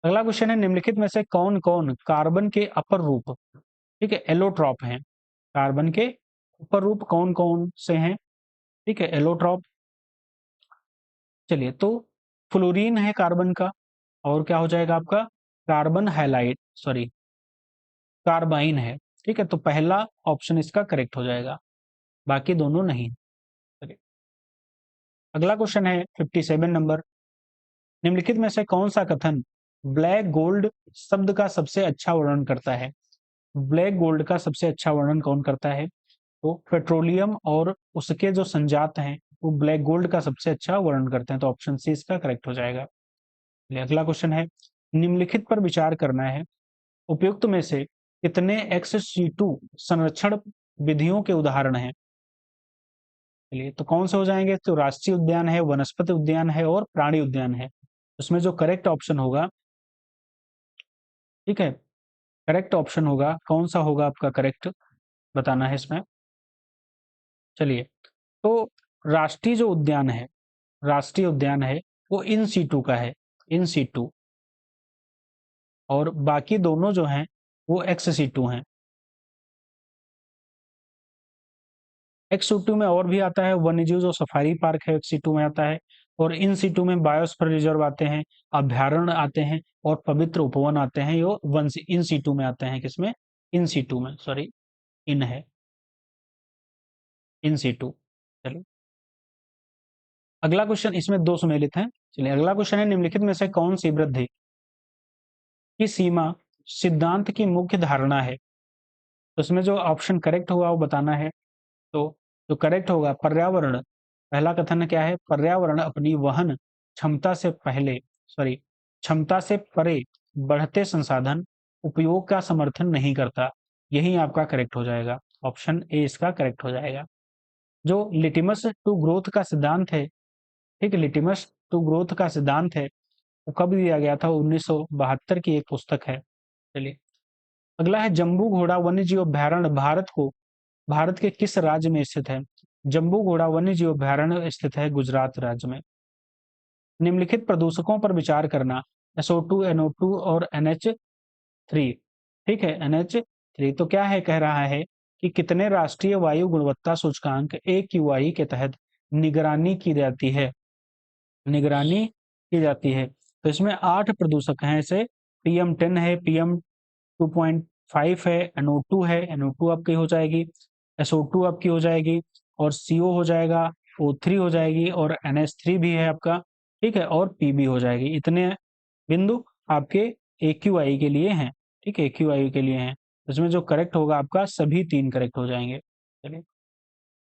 अगला क्वेश्चन है, निम्नलिखित में से कौन कौन कार्बन के अपर रूप, ठीक है, एलोट्रॉप हैं? कार्बन के अपर रूप कौन कौन से हैं, ठीक है, एलोट्रॉप। चलिए तो फ्लोरीन है कार्बन का, और क्या हो जाएगा आपका कार्बन हाइलाइट, सॉरी कार्बाइन है, ठीक है, तो पहला ऑप्शन इसका करेक्ट हो जाएगा, बाकी दोनों नहीं। चलिए अगला क्वेश्चन है 57 नंबर, निम्नलिखित में से कौन सा कथन ब्लैक गोल्ड शब्द का सबसे अच्छा वर्णन करता है? ब्लैक गोल्ड का सबसे अच्छा वर्णन कौन करता है? तो पेट्रोलियम और उसके जो संजात हैं वो ब्लैक गोल्ड का सबसे अच्छा वर्णन करते हैं, तो ऑप्शन सी इसका करेक्ट हो जाएगा। चलिए अगला क्वेश्चन है, निम्नलिखित पर विचार करना है, उपयुक्त में से कितने एक्स-सीटू संरक्षण विधियों के उदाहरण हैं? चलिए तो कौन से हो जाएंगे? तो राष्ट्रीय उद्यान है, वनस्पति उद्यान है और प्राणी उद्यान है। उसमें जो करेक्ट ऑप्शन होगा, ठीक है, करेक्ट ऑप्शन होगा, कौन सा होगा आपका करेक्ट बताना है इसमें। चलिए तो राष्ट्रीय जो उद्यान है, राष्ट्रीय उद्यान है वो इन सीटू का है, इन सीटू, और बाकी दोनों जो हैं वो एक्स सीटू हैं। एक्स सीटू में और भी आता है, वन्यजीव जो सफारी पार्क है एक्स सीटू में आता है, और इन सीटू में बायोस्फीयर रिजर्व आते हैं, अभ्यारण्य आते हैं, और पवित्र उपवन आते हैं, ये वन इन सीटू में आते हैं, किसमें? इन सीटू में, सॉरी इन है, इन सीटू। चलिए अगला क्वेश्चन, इसमें दो सुमेलित हैं। चलिए अगला क्वेश्चन है, निम्नलिखित में से कौन सी वृद्धि की सीमा सिद्धांत की मुख्य धारणा है? तो इसमें जो ऑप्शन करेक्ट होगा वो बताना है। तो जो करेक्ट होगा पर्यावरण पहला कथन क्या है? पर्यावरण अपनी वहन क्षमता से पहले सॉरी क्षमता से परे बढ़ते संसाधन उपयोग का समर्थन नहीं करता। यही आपका करेक्ट हो जाएगा। ऑप्शन ए इसका करेक्ट हो जाएगा। जो लिटिमस टू ग्रोथ का सिद्धांत है, ठीक है, लिटिमस टू ग्रोथ का सिद्धांत है, वो कब दिया गया था? 1972 की एक पुस्तक है। चलिए, अगला है जम्बू घोड़ा वन्यजीव अभयारण्य भारत के किस राज्य में स्थित है? जम्बू घोड़ा वन्यजीव अभयारण्य स्थित है गुजरात राज्य में। निम्नलिखित प्रदूषकों पर विचार करना, SO2, NO2 और NH3। ठीक है, NH3 तो क्या है? कह रहा है कि कितने राष्ट्रीय वायु गुणवत्ता सूचकांक AQI के तहत निगरानी की जाती है? निगरानी की जाती है। तो इसमें 8 प्रदूषक हैं। ऐसे PM10 है, PM2.5 है, NO2 है, NO2 आपकी हो जाएगी, SO2 आपकी हो जाएगी, और CO हो जाएगा, O3 हो जाएगी, और NH3 भी है आपका, ठीक है, और PB हो जाएगी। इतने बिंदु आपके AQI के लिए हैं, ठीक है, AQI के लिए हैं। इसमें जो करेक्ट होगा आपका, सभी 3 करेक्ट हो जाएंगे। चलिए,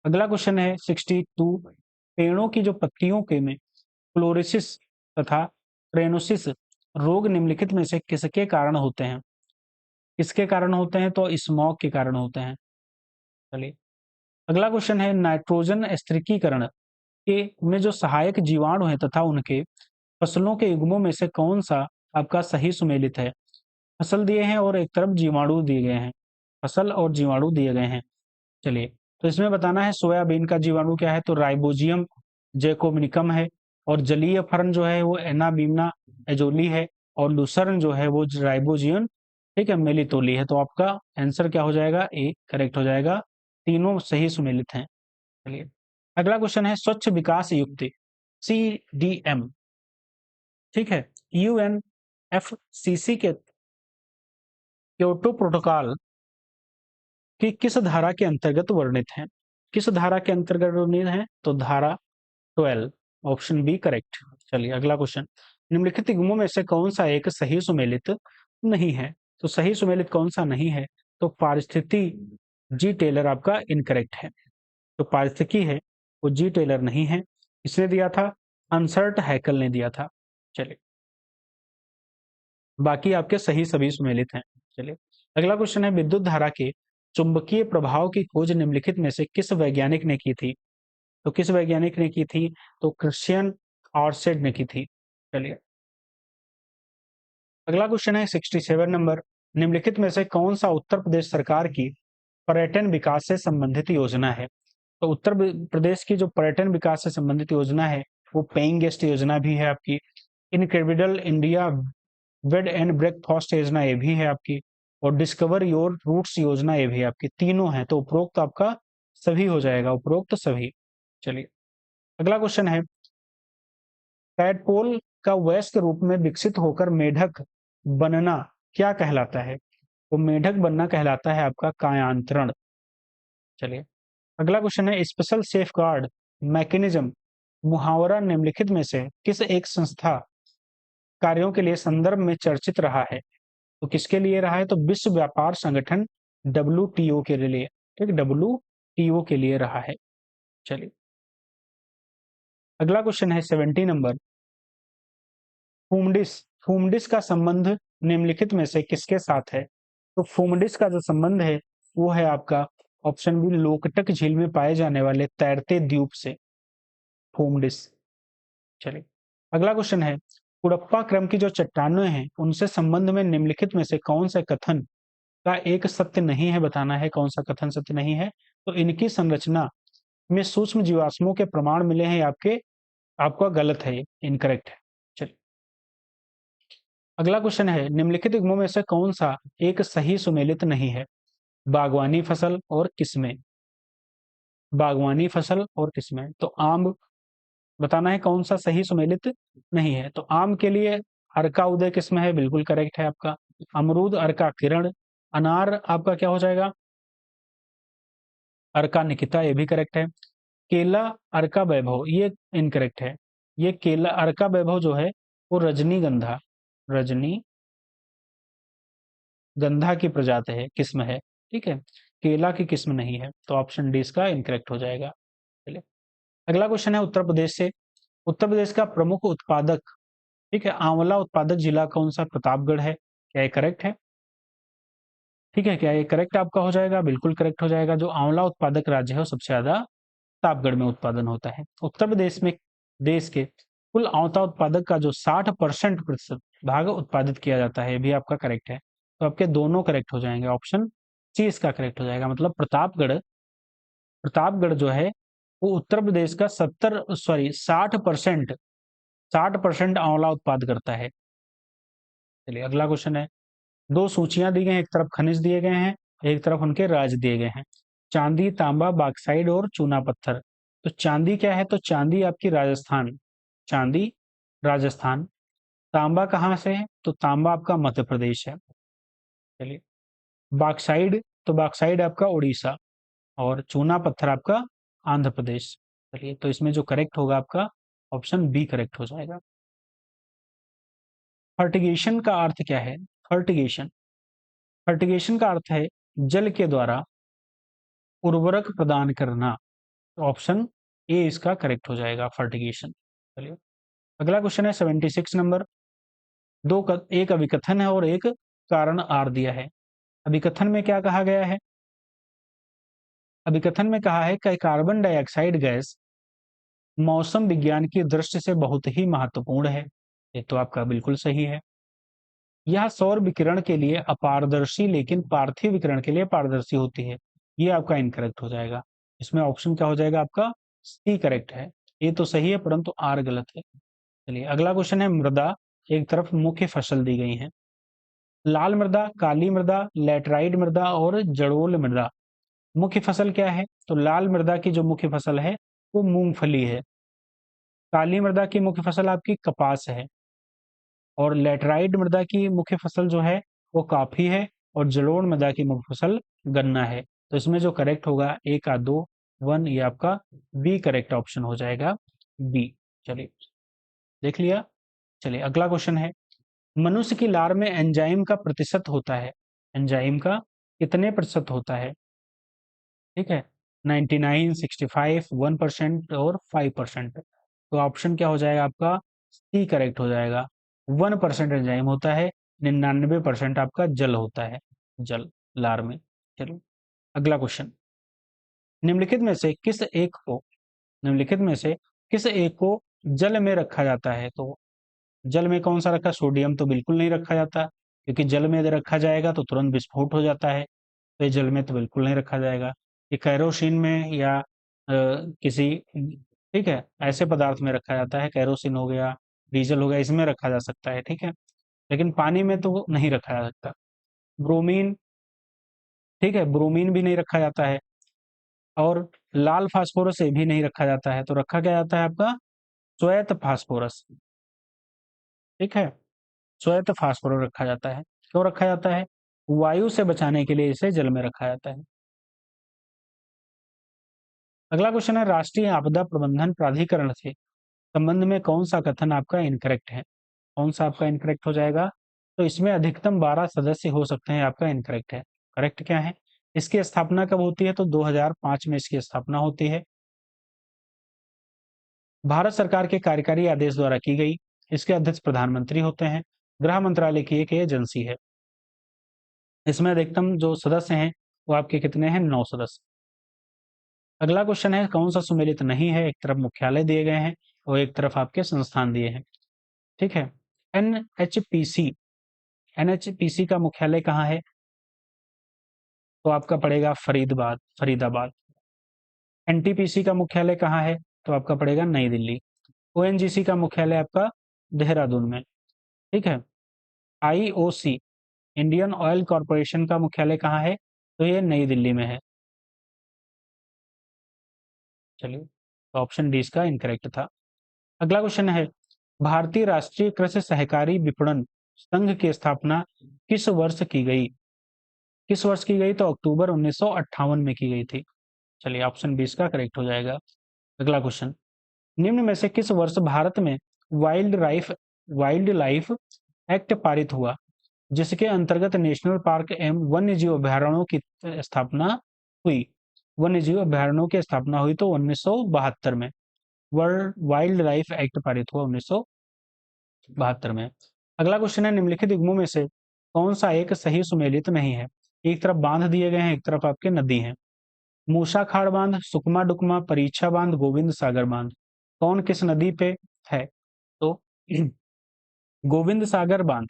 अगला क्वेश्चन है 62। पेड़ों की जो पत्तियों के में क्लोरोसिस तथा ट्रेनोसिस रोग निम्नलिखित में से किसके कारण होते हैं? किसके कारण होते हैं? तो स्मॉग के कारण होते हैं। चलिए, अगला क्वेश्चन है नाइट्रोजन स्थिरीकरण के में जो सहायक जीवाणु हैं तथा उनके फसलों के युग्मों में से कौन सा आपका सही सुमेलित है? फसल दिए हैं और एक तरफ जीवाणु दिए गए हैं, फसल और जीवाणु दिए गए हैं। चलिए, तो इसमें बताना है सोयाबीन का जीवाणु क्या है? तो राइबोजियम जैकोनिकम है, और जलीय फर्न जो है वो एनाबीना एजोली है, और लुसर्न जो है वो राइबोजियन, ठीक है, मेलितोली है। तो आपका आंसर क्या हो जाएगा? ए करेक्ट हो जाएगा। तीनों सही सुमेलित हैं। चलिए, अगला क्वेश्चन है स्वच्छ विकास युक्ति CDM, ठीक है, UNFCCC के क्योटो प्रोटोकॉल की किस धारा के अंतर्गत वर्णित है? किस धारा के अंतर्गत वर्णित है? तो धारा 12, ऑप्शन बी करेक्ट। चलिए, अगला क्वेश्चन, निम्नलिखित युग्मों में से कौन सा एक सही सुमेलित नहीं है? तो सही सुमेलित कौन सा नहीं है? तो पारिस्थिति जी टेलर आपका इनकरेक्ट है। तो पारिस्थितिकी है वो जी टेलर नहीं है। किसने दिया था? अनसर्ट हैकल ने दिया था। चलिए, बाकी आपके सही सभी सुमेलित हैं। चलिए, अगला क्वेश्चन है विद्युत धारा के चुंबकीय प्रभाव की खोज निम्नलिखित में से किस वैज्ञानिक ने की थी? तो किस वैज्ञानिक ने की थी? तो क्रिश्चियन ऑर्सेड ने की थी। चलिए, अगला क्वेश्चन है 67 नंबर, निम्नलिखित में से कौन सा उत्तर प्रदेश सरकार की पर्यटन विकास से संबंधित योजना है? तो उत्तर प्रदेश की जो पर्यटन विकास से संबंधित योजना है वो पेइंग गेस्ट योजना भी है आपकी, incredible India bed and breakfast योजना ये भी है आपकी, और डिस्कवर योर रूट्स योजना ये भी है आपकी। तीनों है, तो उपरोक्त आपका सभी हो जाएगा, उपरोक्त सभी। चलिए, अगला क्वेश्चन है टैडपोल का वयस्क रूप में विकसित होकर मेढक बनना क्या कहलाता है? तो मेढक बनना कहलाता है आपका कायांतरण। चलिए, अगला क्वेश्चन है स्पेशल सेफगार्ड मैकेनिज्म मुहावरा निम्नलिखित में से किस एक संस्था कार्यों के लिए संदर्भ में चर्चित रहा है? तो किसके लिए रहा है? तो विश्व व्यापार संगठन WTO के लिए, ठीक, WTO के लिए रहा है। चलिए, अगला क्वेश्चन है 70 नंबर, फूमडिस फूमडिस का संबंध निम्नलिखित में से किसके साथ है? तो फूमडिस का जो संबंध है वो है आपका ऑप्शन बी लोकटक झील में पाए जाने वाले तैरते द्वीप से, फूमडिस। चलिए, अगला क्वेश्चन है कुडप्पा क्रम की जो चट्टानें हैं उनसे संबंध में निम्नलिखित में से कौन से कथन का एक सत्य नहीं है? बताना है कौन सा कथन सत्य नहीं है। तो इनकी संरचना में सूक्ष्म जीवाश्मों के प्रमाण मिले हैं आपके, आपका गलत है, इनकरेक्ट है। चलिए, अगला क्वेश्चन है निम्नलिखित युग्मों में से कौन सा एक सही सुमेलित नहीं है? बागवानी फसल और किस्में, बागवानी फसल और किस्में। तो आम बताना है कौन सा सही सुमेलित नहीं है। तो आम के लिए अर्का उदय किस्म है, बिल्कुल करेक्ट है आपका। अमरूद अर्का किरण, अनार आपका क्या हो जाएगा? अर्का निकिता, ये भी करेक्ट है। केला अर्का वैभव ये इनकरेक्ट है। ये केला अर्का वैभव जो है वो रजनीगंधा, रजनी गंधा की प्रजाति है, किस्म है, ठीक है, केला की किस्म नहीं है। तो ऑप्शन डी इसका इनकरेक्ट हो जाएगा। चलिए, अगला क्वेश्चन है उत्तर प्रदेश से। उत्तर प्रदेश का प्रमुख उत्पादक, ठीक है, आंवला उत्पादक जिला कौन सा? प्रतापगढ़ है। क्या ये करेक्ट है? ठीक है, क्या ये करेक्ट आपका हो जाएगा? बिल्कुल करेक्ट हो जाएगा। जो आंवला उत्पादक राज्य है वो सबसे ज्यादा प्रतापगढ़ में उत्पादन होता है। उत्तर प्रदेश में देश के कुल आंवला उत्पादक का जो 60% भाग उत्पादित किया जाता है, ये भी आपका करेक्ट है। तो आपके दोनों करेक्ट हो जाएंगे। ऑप्शन सी इसका करेक्ट हो जाएगा। मतलब प्रतापगढ़, प्रतापगढ़ जो है वो उत्तर प्रदेश का 60% आंवला उत्पाद करता है। चलिए अगला क्वेश्चन है। दो सूचियां दी गई हैं, एक तरफ खनिज दिए गए हैं, एक तरफ उनके राज्य दिए गए हैं। चांदी, तांबा, बॉक्साइट और चूना पत्थर। तो चांदी क्या है? तो चांदी आपकी राजस्थान, चांदी राजस्थान। तांबा कहाँ से है? तो तांबा आपका मध्य प्रदेश है। चलिए, बॉक्साइड, तो बॉक्साइड आपका उड़ीसा, और चूना पत्थर आपका आंध्र प्रदेश। चलिए, तो इसमें जो करेक्ट होगा आपका ऑप्शन बी करेक्ट हो जाएगा। फर्टिगेशन का अर्थ क्या है? फर्टिगेशन, फर्टिगेशन का अर्थ है जल के द्वारा उर्वरक प्रदान करना। ऑप्शन ए इसका करेक्ट हो जाएगा, फर्टिगेशन। चलिए अगला क्वेश्चन है 76 नंबर। एक अभिकथन है और एक कारण आर दिया है। अभिकथन में क्या कहा गया है? अभिकथन में कहा है कि कार्बन डाइऑक्साइड गैस मौसम विज्ञान की दृष्टि से बहुत ही महत्वपूर्ण है। ये तो आपका बिल्कुल सही है। यह सौर विकिरण के लिए अपारदर्शी लेकिन पार्थिव विकिरण के लिए पारदर्शी होती है। ये आपका इनकरेक्ट हो जाएगा। इसमें ऑप्शन क्या हो जाएगा आपका? सी करेक्ट है। ए तो सही है परंतु आर गलत है। चलिए अगला क्वेश्चन है मृदा। एक तरफ मुख्य फसल दी गई है। लाल मृदा, काली मृदा, लैटराइट मृदा और जड़ोल मृदा। मुख्य फसल क्या है? तो लाल मृदा की जो मुख्य फसल है वो मूंगफली है। काली मृदा की मुख्य फसल आपकी कपास है, और लेटराइट मृदा की मुख्य फसल जो है वो कॉफी है, और जलोढ़ मृदा की मुख्य फसल गन्ना है। तो इसमें जो करेक्ट होगा ए का 2, 1, ये आपका बी करेक्ट ऑप्शन हो जाएगा, बी। चलिए देख लिया। चलिए अगला क्वेश्चन है। मनुष्य की लार में एंजाइम का प्रतिशत होता है। एंजाइम का कितने प्रतिशत होता है? ठीक है, 99, 65, 1% और 5%। तो ऑप्शन क्या हो जाएगा आपका? सी करेक्ट हो जाएगा। 1% एंजाइम होता है, 99% आपका जल होता है, जल लार में। चलो अगला क्वेश्चन। निम्नलिखित में से किस एक को निम्नलिखित में से किस एक को जल में रखा जाता है? तो जल में कौन सा रखा? सोडियम तो बिल्कुल नहीं रखा जाता, क्योंकि जल में यदि रखा जाएगा तो तुरंत विस्फोट हो जाता है। तो ये जल में तो बिल्कुल नहीं रखा जाएगा। ये कैरोसिन में या किसी, ठीक है, ऐसे पदार्थ में रखा जाता है। कैरोसिन हो गया, डीजल हो गया, इसमें रखा जा सकता है, ठीक है, लेकिन पानी में तो नहीं रखा जा सकता। ब्रोमीन, ठीक है, ब्रोमीन भी नहीं रखा जाता है, और लाल फास्फोरस से भी नहीं रखा जाता है। तो रखा क्या जाता है आपका? श्वेत फास्फोरस, ठीक है, श्वेत फास्फोरस रखा जाता है। क्यों रखा जाता है? वायु से बचाने के लिए इसे जल में रखा जाता है। अगला क्वेश्चन है राष्ट्रीय आपदा प्रबंधन प्राधिकरण से संबंध में कौन सा कथन आपका इनकरेक्ट है? कौन सा आपका इनकरेक्ट हो जाएगा? तो इसमें अधिकतम 12 सदस्य हो सकते हैं, आपका इनकरेक्ट है। करेक्ट क्या है? इसकी स्थापना कब होती है? तो 2005 में इसकी स्थापना होती है। भारत सरकार के कार्यकारी आदेश द्वारा की गई। इसके अध्यक्ष प्रधानमंत्री होते हैं। गृह मंत्रालय की एक एजेंसी है। इसमें अधिकतम जो सदस्य हैं वो आपके कितने हैं? 9 सदस्य। अगला क्वेश्चन है कौन सा सुमेलित नहीं है? एक तरफ मुख्यालय दिए गए हैं और एक तरफ आपके संस्थान दिए हैं, ठीक है। एनएचपीसी, एनएचपीसी का मुख्यालय कहाँ है? तो आपका पड़ेगा फरीदाबाद, फरीदाबाद। एनटीपीसी का मुख्यालय कहाँ है? तो आपका पड़ेगा नई दिल्ली। ओएनजीसी का मुख्यालय आपका देहरादून में, ठीक है। आईओसी, इंडियन ऑयल कॉरपोरेशन का मुख्यालय कहाँ है? तो ये नई दिल्ली में है। चलिए, तो ऑप्शन डी इसका इनकरेक्ट था। अगला क्वेश्चन है भारतीय राष्ट्रीय कृषि सहकारी विपणन संघ की स्थापना किस वर्ष की गई? किस वर्ष की गई? तो अक्टूबर 1958 में की गई थी। चलिए ऑप्शन बी इसका करेक्ट हो जाएगा। अगला क्वेश्चन, निम्न में से किस वर्ष भारत में वाइल्ड लाइफ एक्ट पारित हुआ, जिसके अंतर्गत नेशनल पार्क एवं वन्य जीव अभयारण्यों की स्थापना हुई? वन्य जीव अभयारण्यों की स्थापना हुई तो 1972 में। वर्ल्ड वाइल्ड लाइफ एक्ट पारित हुआ 1972 में। अगला क्वेश्चन है, निम्नलिखित युग्मों में से कौन सा एक सही सुमेलित नहीं है? एक तरफ बांध दिए गए हैं, एक तरफ आपके नदी है। मूसा खाड़ बांध, सुकमा डुकमा, परीक्षा बांध, गोविंद सागर बांध, कौन किस नदी पे है? तो गोविंद सागर बांध,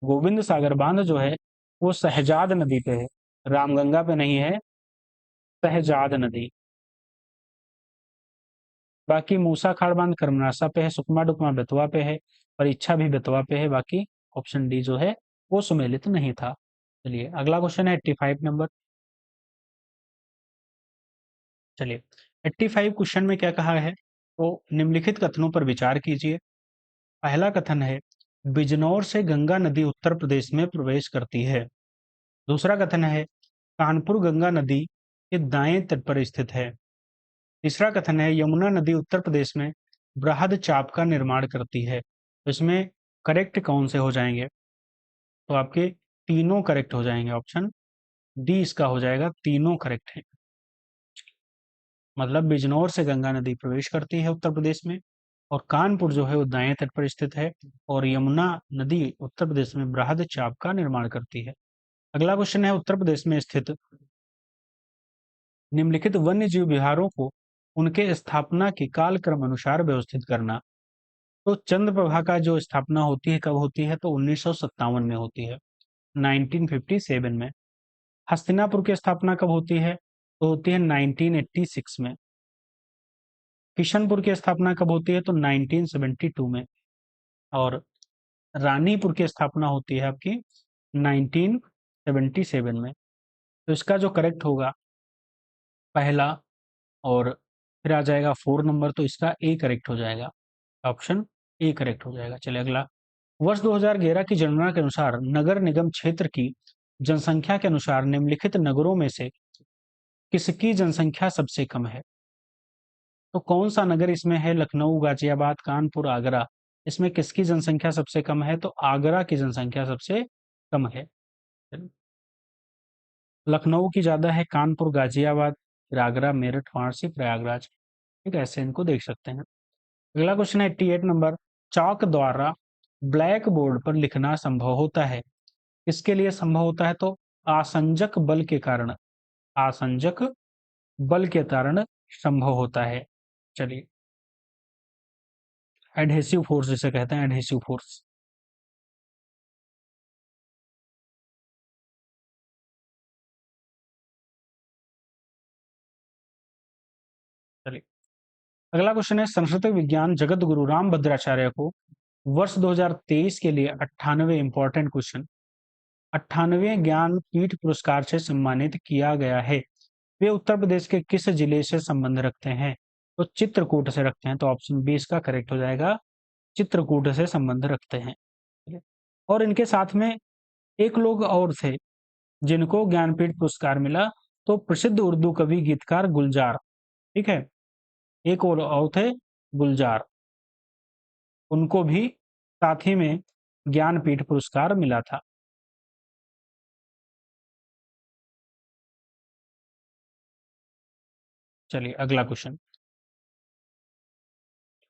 गोविंद सागर बांध जो है वो शहजाद नदी पे है, रामगंगा पे नहीं है, शहजाद नदी। बाकी मूसा खाड़ बांध कर्मनाशा पे है, सुकमा डुकमा बेतवा पे है, परीक्षा भी बेतवा पे है। बाकी ऑप्शन डी जो है वो सुमेलित नहीं था। चलिए अगला क्वेश्चन है 85 नंबर। चलिए 85 क्वेश्चन में क्या कहा है, तो निम्नलिखित कथनों पर विचार कीजिए। पहला कथन है, बिजनौर से गंगा नदी उत्तर प्रदेश में प्रवेश करती है। दूसरा कथन है, कानपुर गंगा नदी के दाएं तट पर स्थित है। तीसरा कथन है, यमुना नदी उत्तर प्रदेश में बृहद चाप का निर्माण करती है। तो इसमें करेक्ट कौन से हो जाएंगे? तो आपके तीनों करेक्ट हो जाएंगे। ऑप्शन डी इसका हो जाएगा, तीनों करेक्ट है। मतलब बिजनौर से गंगा नदी प्रवेश करती है उत्तर प्रदेश में, और कानपुर जो है वो दाएं तट पर स्थित है, और यमुना नदी उत्तर प्रदेश में बृहद चाप का निर्माण करती है। अगला क्वेश्चन है, उत्तर प्रदेश में स्थित निम्नलिखित वन्य जीव विहारों को उनके स्थापना के कालक्रम अनुसार व्यवस्थित करना। तो चंद्रप्रभा का जो स्थापना होती है कब होती है? तो 1957 में होती है, 1957 में। हस्तिनापुर की स्थापना कब होती है? तो होती है 1986 में। किशनपुर की स्थापना कब होती है? तो 1972 में। और रानीपुर की स्थापना होती है आपकी 1977 में। तो इसका जो करेक्ट होगा पहला, और फिर आ जाएगा 4 नंबर, तो इसका ए करेक्ट हो जाएगा। ऑप्शन ए करेक्ट हो जाएगा। चलिए अगला, वर्ष 2011 की जनगणना के अनुसार नगर निगम क्षेत्र की जनसंख्या के अनुसार निम्नलिखित नगरों में से किसकी जनसंख्या सबसे कम है? तो कौन सा नगर इसमें है? लखनऊ, गाजियाबाद, कानपुर, आगरा। इसमें किसकी जनसंख्या सबसे कम है? तो आगरा की जनसंख्या सबसे कम है। लखनऊ की ज्यादा है, कानपुर, गाजियाबाद, फिर आगरा, मेरठ, वाराणसी, प्रयागराज। ठीक है, ऐसे इनको देख सकते हैं। अगला क्वेश्चन है 88 नंबर, चाक द्वारा ब्लैक बोर्ड पर लिखना संभव होता है, किसके लिए संभव होता है? तो आसंजक बल के कारण, आसंजक बल के कारण संभव होता है। चलिए, एडहेसिव फोर्स जिसे कहते हैं, एडहेसिव फोर्स। चलिए अगला क्वेश्चन है, सांस्कृतिक विज्ञान जगत गुरु राम भद्राचार्य को वर्ष 2023 के लिए 98 इंपॉर्टेंट क्वेश्चन, 98वें ज्ञानपीठ पुरस्कार से सम्मानित किया गया है। वे उत्तर प्रदेश के किस जिले से संबंध रखते हैं? तो चित्रकूट से रखते हैं। तो ऑप्शन बी इसका करेक्ट हो जाएगा, चित्रकूट से संबंध रखते हैं। और इनके साथ में एक लोग और थे जिनको ज्ञानपीठ पुरस्कार मिला, तो प्रसिद्ध उर्दू कवि गीतकार गुलजार। ठीक है, एक और थे गुलजार, उनको भी साथ ही में ज्ञानपीठ पुरस्कार मिला था। चलिए अगला क्वेश्चन,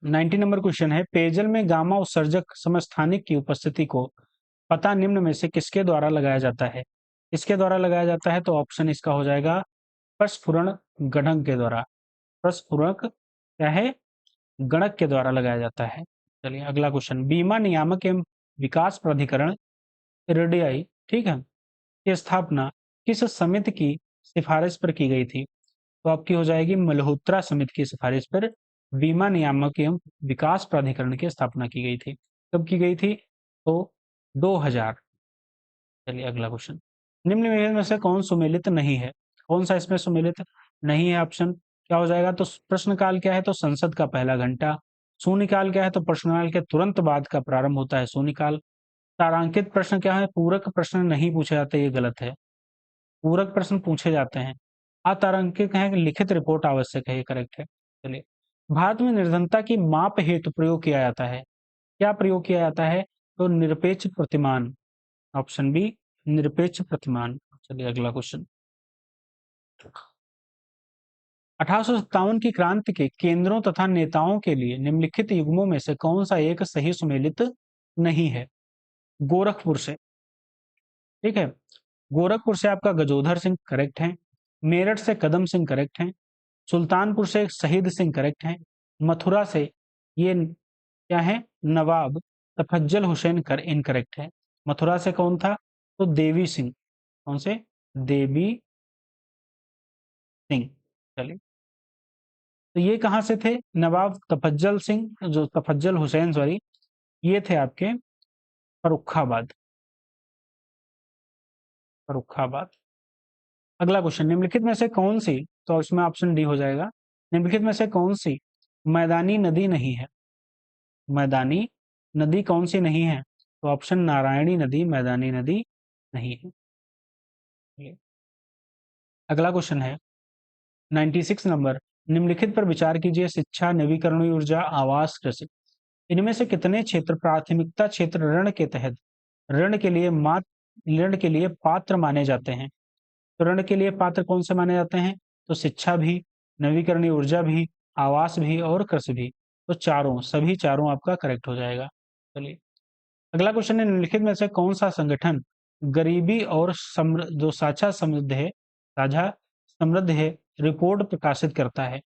90 नंबर क्वेश्चन है, पेयजल में गामा उत्सर्जक समस्थानिक की उपस्थिति को पता निम्न में से किसके द्वारा लगाया जाता है? किसके द्वारा लगाया जाता है? तो ऑप्शन इसका हो जाएगा, प्रस्फुरण गणक के द्वारा। प्रस्फुरक क्या है? गणक के द्वारा लगाया जाता है। चलिए अगला क्वेश्चन, बीमा नियामक एवं विकास प्राधिकरण रेडियाई, ठीक है, की स्थापना किस समिति की सिफारिश पर की गई थी? तो आपकी हो जाएगी मल्होत्रा समिति की सिफारिश पर बीमा नियामक एवं विकास प्राधिकरण की स्थापना की गई थी। कब की गई थी? तो 2000। चलिए अगला क्वेश्चन, निम्न में से कौन सुमेलित नहीं है? कौन सा इसमें सुमेलित नहीं है? ऑप्शन क्या हो जाएगा? तो प्रश्नकाल क्या है? तो संसद का पहला घंटा। शून्यकाल क्या है? तो प्रश्नकाल के तुरंत बाद का प्रारंभ होता है शून्यकाल। तारांकित प्रश्न क्या है? पूरक प्रश्न नहीं पूछे जाते, ये गलत है, पूरक प्रश्न पूछे जाते हैं। अतारांकित है, लिखित रिपोर्ट आवश्यक है, ये करेक्ट है। चलिए, भारत में निर्धनता की माप हेतु प्रयोग किया जाता है, क्या प्रयोग किया जाता है? तो निरपेक्ष प्रतिमान। ऑप्शन बी, निरपेक्ष प्रतिमान। चलिए अगला क्वेश्चन, 1857 की क्रांति के केंद्रों तथा नेताओं के लिए निम्नलिखित युग्मों में से कौन सा एक सही सुमेलित नहीं है? गोरखपुर से, ठीक है, गोरखपुर से आपका गजोधर सिंह करेक्ट है, मेरठ से कदम सिंह करेक्ट है, सुल्तानपुर से शहीद सिंह करेक्ट है, मथुरा से ये क्या है, नवाब तफज्जल हुसैन कर इनकरेक्ट है। मथुरा से कौन था? तो देवी सिंह, कौन से? देवी सिंह। चलिए, तो ये कहाँ से थे? नवाब तफज्जल सिंह, जो तफज्जल हुसैन सॉरी, ये थे आपके फर्रुखाबाद, फर्रुखाबाद। अगला क्वेश्चन, निम्नलिखित में से कौन सी, तो इसमें ऑप्शन डी हो जाएगा, निम्नलिखित में से कौन सी मैदानी नदी नहीं है? मैदानी नदी कौन सी नहीं है? तो ऑप्शन नारायणी नदी मैदानी नदी नहीं है। अगला क्वेश्चन है 96 नंबर, निम्नलिखित पर विचार कीजिए, शिक्षा, नवीकरणीय ऊर्जा, आवास, कृषि, इनमें से कितने क्षेत्र प्राथमिकता क्षेत्र ऋण के लिए पात्र माने जाते हैं? तो ऋण के लिए पात्र कौन से माने जाते हैं? तो शिक्षा भी, नवीकरणीय ऊर्जा भी, आवास भी और कृषि भी। तो चारों, सभी चारों आपका करेक्ट हो जाएगा। चलिए, अगला क्वेश्चन है, निम्नलिखित में से कौन सा संगठन गरीबी और जो साझा समृद्ध है रिपोर्ट प्रकाशित करता है?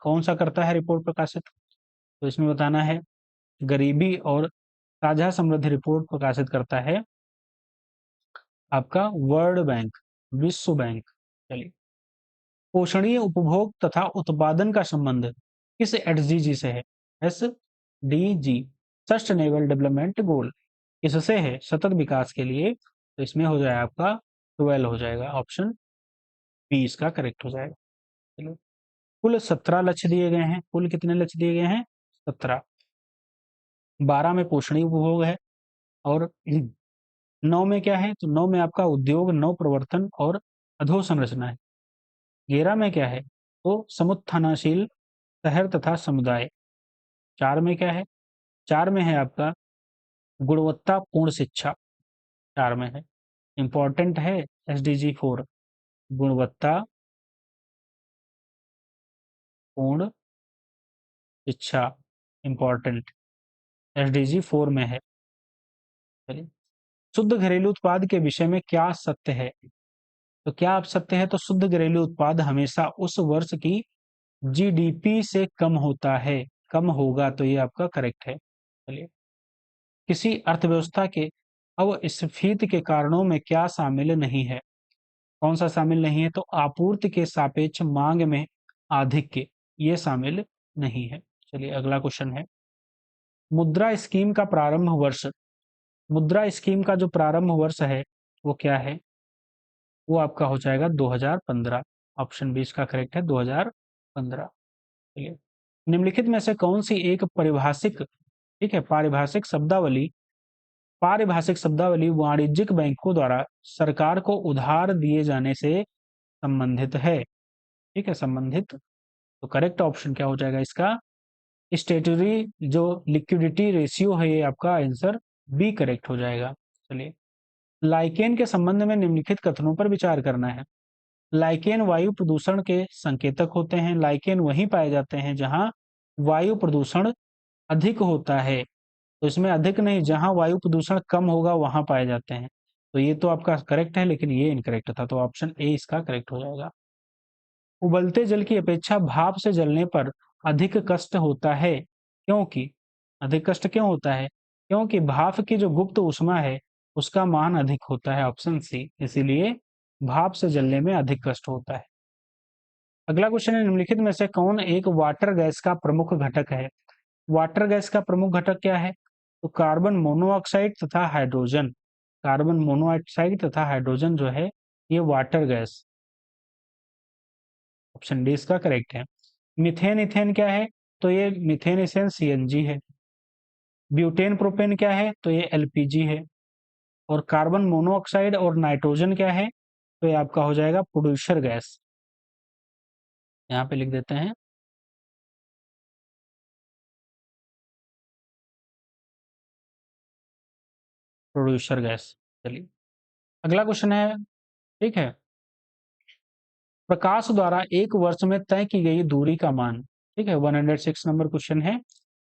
कौन सा करता है रिपोर्ट प्रकाशित? तो इसमें बताना है, गरीबी और साझा समृद्ध रिपोर्ट प्रकाशित करता है आपका वर्ल्ड बैंक, विश्व बैंक। चलिए, पोषणीय उपभोग तथा उत्पादन का संबंध किस एसडीजी से है? S D G, sustainable development goal, किससे है? सतत विकास के लिए। तो इसमें हो जाएगा आपका 12 हो जाएगा, ऑप्शन बी इसका करेक्ट हो जाएगा। चलो, कुल 17 लक्ष्य दिए गए हैं। कुल कितने लक्ष्य दिए गए हैं? 17। 12 में पोषणीय उपभोग है, और 9 में क्या है? तो 9 में आपका उद्योग, नव प्रवर्तन और अधोसंरचना है। 11 में क्या है? तो समुत्थानशील शहर तथा समुदाय। 4 में क्या है? 4 में है आपका गुणवत्तापूर्ण शिक्षा। 4 में है, इंपॉर्टेंट है एसडीजी 4, गुणवत्तापूर्ण शिक्षा, इंपॉर्टेंट एसडीजी 4 में है। चलिए, शुद्ध घरेलू उत्पाद के विषय में क्या सत्य है? तो क्या आप सत्य है? तो शुद्ध घरेलू उत्पाद हमेशा उस वर्ष की जीडीपी से कम होता है, कम होगा, तो ये आपका करेक्ट है। चलिए, किसी अर्थव्यवस्था के अवस्फीति के कारणों में क्या शामिल नहीं है? कौन सा शामिल नहीं है? तो आपूर्ति के सापेक्ष मांग में आधिक्य, ये शामिल नहीं है। चलिए, अगला क्वेश्चन है, मुद्रा स्कीम का प्रारंभ वर्ष, मुद्रा स्कीम का जो प्रारंभ वर्ष है वो क्या है? वो आपका हो जाएगा 2015, ऑप्शन बी इसका करेक्ट है, 2015। चलिए, निम्नलिखित में से कौन सी एक पारिभाषिक, ठीक है, पारिभाषिक शब्दावली वाणिज्यिक बैंकों द्वारा सरकार को उधार दिए जाने से संबंधित है? ठीक है, संबंधित। तो करेक्ट ऑप्शन क्या हो जाएगा इसका? स्टेटरी जो लिक्विडिटी रेशियो है, ये आपका आंसर बी करेक्ट हो जाएगा। चलिए, लाइकेन के संबंध में निम्नलिखित कथनों पर विचार करना है। लाइकेन वायु प्रदूषण के संकेतक होते हैं। लाइकेन वहीं पाए जाते हैं जहां वायु प्रदूषण अधिक होता है। तो इसमें अधिक नहीं, जहां वायु प्रदूषण कम होगा वहां पाए जाते हैं। तो ये तो आपका करेक्ट है, लेकिन ये इनकरेक्ट था, तो ऑप्शन ए इसका करेक्ट हो जाएगा। उबलते जल की अपेक्षा भाप से जलने पर अधिक कष्ट होता है, क्योंकि, अधिक कष्ट क्यों होता है? क्योंकि भाप की जो गुप्त ऊष्मा है उसका मान अधिक होता है, ऑप्शन सी, इसीलिए भाप से जलने में अधिक कष्ट होता है। अगला क्वेश्चन है, निम्नलिखित में से कौन एक वाटर गैस का प्रमुख घटक है? वाटर गैस का प्रमुख घटक क्या है? तो कार्बन मोनोऑक्साइड तथा हाइड्रोजन। कार्बन मोनोऑक्साइड तथा हाइड्रोजन जो है, ये वाटर गैस, ऑप्शन डी इसका करेक्ट है। मीथेन इथेन क्या है? तो ये मीथेन इथेन सीएनजी है। ब्यूटेन प्रोपेन क्या है? तो ये एलपीजी है। और कार्बन मोनोऑक्साइड और नाइट्रोजन क्या है? तो ये आपका हो जाएगा प्रोड्यूसर गैस। यहाँ पे लिख देते हैं, प्रोड्यूसर गैस। चलिए, अगला क्वेश्चन है, ठीक है, प्रकाश द्वारा एक वर्ष में तय की गई दूरी का मान। ठीक है, 106 नंबर क्वेश्चन है।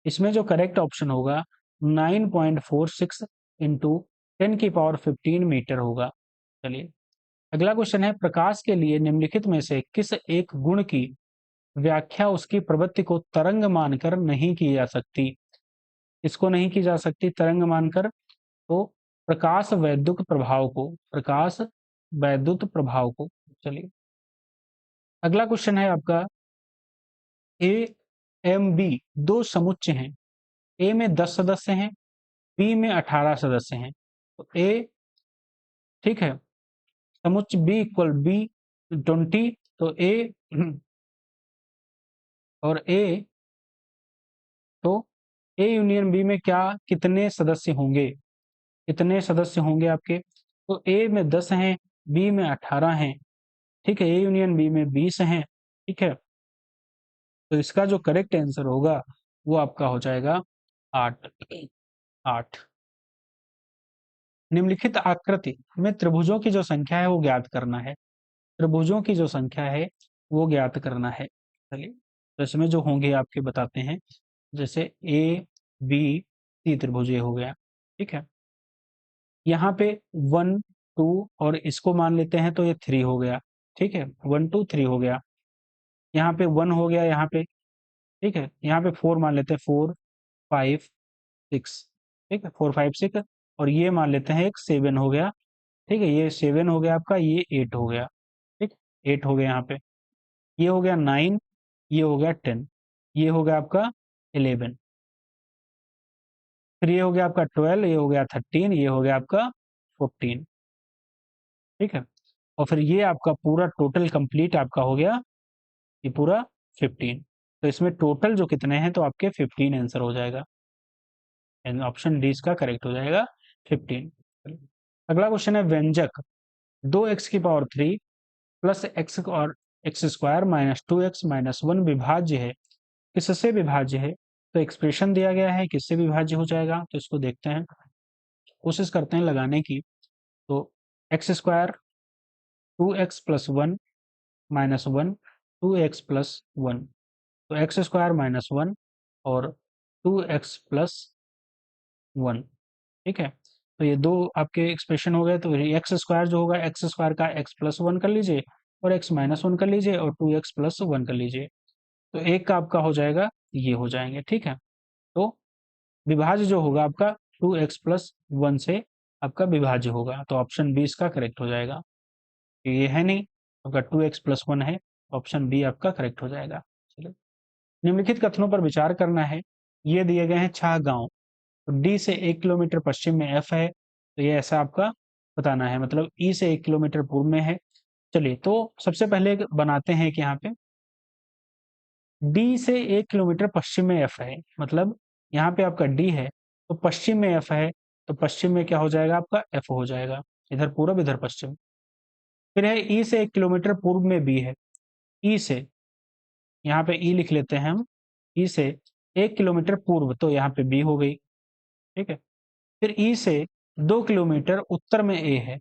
इसमें जो करेक्ट ऑप्शन होगा 9.46 इंटू 10⁻15 मीटर होगा। चलिए अगला क्वेश्चन है, प्रकाश के लिए निम्नलिखित में से किस एक गुण की व्याख्या उसकी प्रवृत्ति को तरंग मानकर नहीं की जा सकती। इसको नहीं की जा सकती तरंग मानकर, तो प्रकाश वैद्युत प्रभाव को, प्रकाश वैद्युत प्रभाव को। चलिए अगला क्वेश्चन है आपका, ए एम बी दो समुच्चय हैं। ए में 10 सदस्य हैं, बी में 18 सदस्य हैं। तो ए, ठीक है, समुच्चय बी इक्वल बी 20, तो ए और ए, तो ए यूनियन बी में क्या कितने सदस्य होंगे, कितने सदस्य होंगे आपके। तो ए में 10 हैं, बी में 18 हैं। ठीक है, ए यूनियन बी में 20 हैं। ठीक है, तो इसका जो करेक्ट आंसर होगा वो आपका हो जाएगा 8। 8। निम्नलिखित आकृति में त्रिभुजों की जो संख्या है वो ज्ञात करना है। त्रिभुजों की जो संख्या है वो ज्ञात करना है। चलिए तो इसमें जो होंगे आपके बताते हैं, जैसे ए बी सी त्रिभुज ये हो गया। ठीक है, यहाँ पे 1 2 और इसको मान लेते हैं तो ये 3 हो गया। ठीक है, 1 2 3 हो गया। यहाँ पे 1 हो गया यहाँ पे। ठीक है, यहाँ पे 4 मान लेते हैं, 4 5 6। ठीक है, 4 5 6 और ये मान लेते हैं एक 7 हो गया। ठीक है, ये 7 हो गया आपका, ये 8 हो गया। ठीक, 8 हो गया यहाँ पे, ये हो गया 9, ये हो गया 10, ये हो गया आपका 11, फिर ये हो गया आपका 12, ये हो गया 13, ये हो गया आपका 14। ठीक है, और फिर ये आपका पूरा टोटल कंप्लीट आपका हो गया ये पूरा 15। तो इसमें टोटल जो कितने हैं, तो आपके 15 आंसर हो जाएगा। ऑप्शन डी इसका करेक्ट हो जाएगा 15। अगला क्वेश्चन है, व्यंजक 2x³ प्लस एक्स और एक्स स्क्वायर माइनस 2x-1 विभाज्य है, किससे विभाज्य है। तो एक्सप्रेशन दिया गया है, किससे विभाज्य हो जाएगा, तो इसको देखते हैं, कोशिश करते हैं लगाने की। तो x square 2x+1 minus 1 2x+1, तो एक्स स्क्वायर माइनस 1 और 2x+1। ठीक है, तो ये दो आपके एक्सप्रेशन हो गए। तो एक्स स्क्वायर जो होगा, एक्स स्क्वायर का x+1 कर लीजिए और x-1 कर लीजिए और 2x+1 कर लीजिए, तो एक का आपका हो जाएगा, ये हो जाएंगे। ठीक है, तो विभाज्य जो होगा आपका 2x+1 से आपका विभाज्य होगा, तो ऑप्शन बी इसका करेक्ट हो जाएगा। ये है नहीं, आपका 2x+1 है, ऑप्शन बी आपका करेक्ट हो जाएगा। चलो निम्नलिखित कथनों पर विचार करना है। ये दिए गए हैं 6 गांव, तो डी से 1 किलोमीटर पश्चिम में एफ है, तो ये ऐसा आपका बताना है, मतलब ई से 1 किलोमीटर पूर्व में है। चलिए तो सबसे पहले बनाते हैं कि यहाँ पे डी से 1 किलोमीटर पश्चिम में एफ है, मतलब यहाँ पे आपका डी है तो पश्चिम में एफ है, तो पश्चिम में क्या हो जाएगा आपका एफ हो जाएगा, इधर पूरब इधर पश्चिम। फिर है ई से 1 किलोमीटर पूर्व में बी है, ई से, यहाँ पे ई लिख लेते हैं हम, ई से 1 किलोमीटर पूर्व, तो यहाँ पे बी हो गई। ठीक है, फिर ई से 2 किलोमीटर उत्तर में ए है,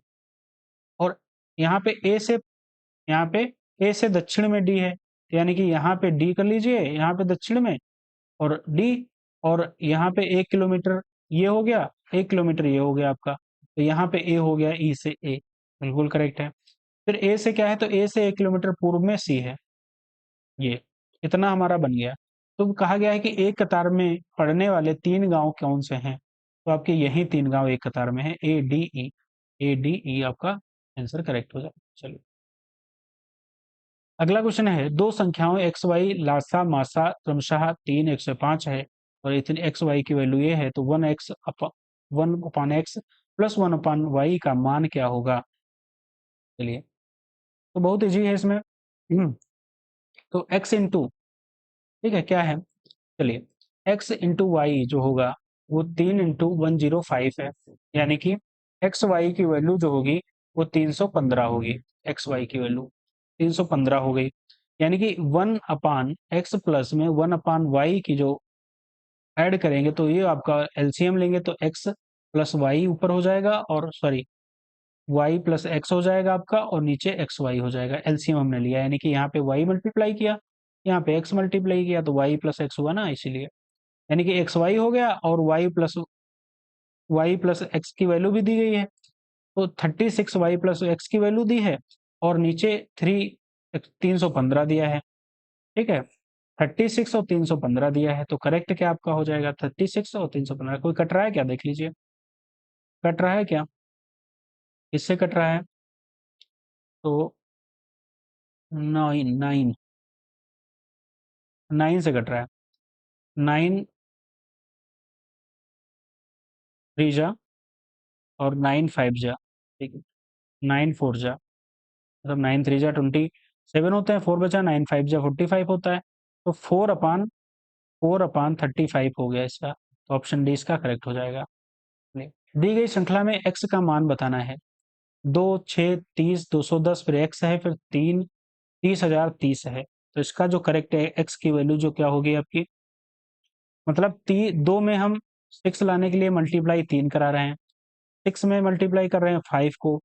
और यहाँ पे ए से, यहाँ पे ए से दक्षिण में डी है, यानी कि यहाँ पे डी कर लीजिए, यहाँ पे दक्षिण में और डी, और यहाँ पे 1 किलोमीटर ये हो गया, 1 किलोमीटर ये हो गया आपका, तो यहाँ पे ए हो गया, ई से ए, बिल्कुल करेक्ट है। फिर ए से क्या है, तो ए से 1 किलोमीटर पूर्व में सी है, ये इतना हमारा बन गया। तो कहा गया है कि एक कतार में पड़ने वाले 3 गांव कौन से हैं, तो आपके यही 3 गांव एक कतार में है, A D E, A D E आपका आंसर करेक्ट हो जाएगा। चलिए अगला क्वेश्चन है, दो संख्याओं एक्स वाई लासा मासा क्रमशः 3 105 है, और इतनी एक्स वाई की वैल्यू ये है, तो 1/x प्लस 1/y का मान क्या होगा। चलिए तो बहुत ईजी है इसमें। तो x इंटू, ठीक है क्या है, चलिए x इंटू वाई जो होगा वो 3 × 105 है, यानी कि एक्स वाई की वैल्यू जो होगी वो 315 होगी, एक्स वाई की वैल्यू 315 हो गई, यानी कि 1/x प्लस में 1/y की जो ऐड करेंगे, तो ये आपका एलसीएम लेंगे तो x प्लस वाई ऊपर हो जाएगा, और सॉरी वाई प्लस एक्स हो जाएगा आपका और नीचे एक्स वाई हो जाएगा। एलसीएम हमने लिया, यानी कि यहाँ पे वाई मल्टीप्लाई किया, यहाँ पे एक्स मल्टीप्लाई किया, तो वाई प्लस एक्स हुआ ना, इसीलिए यानी कि एक्स वाई हो गया और वाई प्लस एक्स की वैल्यू भी दी गई है। तो 36 वाई प्लस एक्स की वैल्यू दी है और नीचे 315 दिया है। ठीक है, 36 और 315 दिया है, तो करेक्ट क्या आपका हो जाएगा? 36 और 315। कोई कट रहा है क्या? देख लीजिए, कट रहा है क्या? किससे कट रहा है? तो 9 9 से कट रहा है। 9 3 जा और 9 5 जा। ठीक है, 9 4 जा, मतलब 9 3 जा 27 होते हैं, 4 बचा, 9 5 जा 45 होता है। तो 4/35 हो गया इसका, तो ऑप्शन डी इसका करेक्ट हो जाएगा। दी गई श्रृंखला में एक्स का मान बताना है। 2 6 30 210, फिर एक्स है, फिर 30,030 है। तो इसका जो करेक्ट है, एक्स की वैल्यू जो क्या होगी आपकी, मतलब दो में हम 6 लाने के लिए मल्टीप्लाई 3 करा रहे हैं, 6 में मल्टीप्लाई कर रहे हैं 5 को,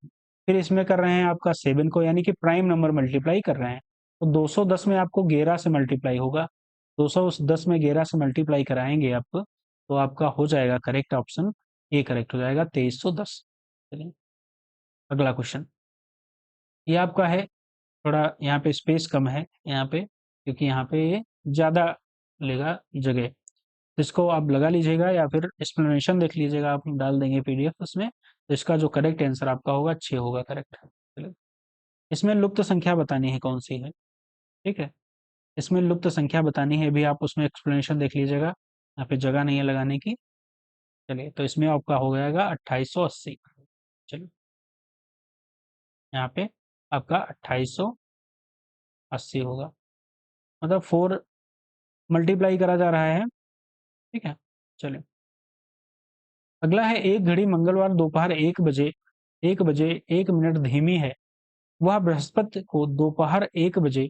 फिर इसमें कर रहे हैं आपका 7 को, यानी कि प्राइम नंबर मल्टीप्लाई कर रहे हैं। तो 210 में आपको 11 से मल्टीप्लाई होगा, 210 में 11 से मल्टीप्लाई कराएंगे आप, तो आपका हो जाएगा करेक्ट, ऑप्शन ए करेक्ट हो जाएगा, 2310। चलिए अगला क्वेश्चन, ये आपका है, थोड़ा यहाँ पे स्पेस कम है यहाँ पे, क्योंकि यहाँ पे ये ज़्यादा लेगा जगह, तो इसको आप लगा लीजिएगा या फिर एक्सप्लेनेशन देख लीजिएगा, आप डाल देंगे पीडीएफ उसमें। तो इसका जो करेक्ट आंसर आपका होगा 6 होगा करेक्ट। चलिए, इसमें लुप्त संख्या बतानी है कौन सी है। ठीक है, इसमें लुप्त संख्या बतानी है भी, आप उसमें एक्सप्लेनेशन देख लीजिएगा, यहाँ पे जगह नहीं है लगाने की। चलिए, तो इसमें आपका हो जाएगा 2880। चलिए, यहाँ पे आपका 2880 होगा, मतलब 4 मल्टीप्लाई करा जा रहा है। ठीक है, चलिए अगला है, एक घड़ी मंगलवार दोपहर 1 बजे 1 मिनट धीमी है, वह बृहस्पति को दोपहर 1 बजे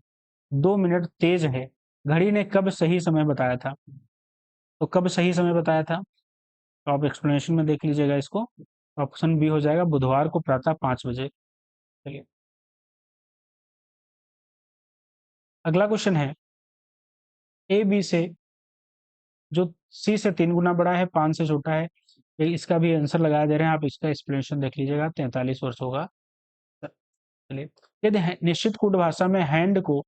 2 मिनट तेज है, घड़ी ने कब सही समय बताया था? तो कब सही समय बताया था, तो आप एक्सप्लेनेशन में देख लीजिएगा इसको। ऑप्शन बी हो जाएगा, बुधवार को प्रातः 5 बजे। चलिए अगला क्वेश्चन है, ए बी से जो सी से 3 गुना बड़ा है, 5 से छोटा है, इसका भी आंसर लगाया दे रहे हैं, आप इसका एक्सप्लेनेशन देख लीजिएगा, 43 वर्ष होगा। चलिए, यदि निश्चित कूट भाषा में हैंड को,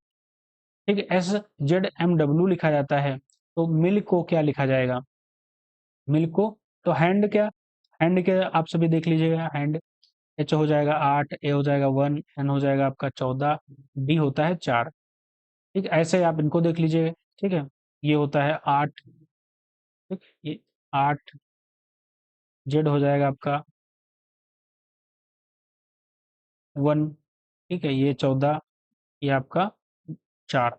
ठीक है, SZMW लिखा जाता है, तो मिल को क्या लिखा जाएगा? मिल को, तो हैंड क्या, हैंड के आप सभी देख लीजिएगा, हैंड एच हो जाएगा 8, ए हो जाएगा 1, एन हो जाएगा आपका 14, डी होता है 4। ठीक, ऐसे आप इनको देख लीजिए। ठीक है, ये होता है 8, ठीक, ये 8, जेड हो जाएगा आपका 1, ठीक है, ये 14, ये आपका 4।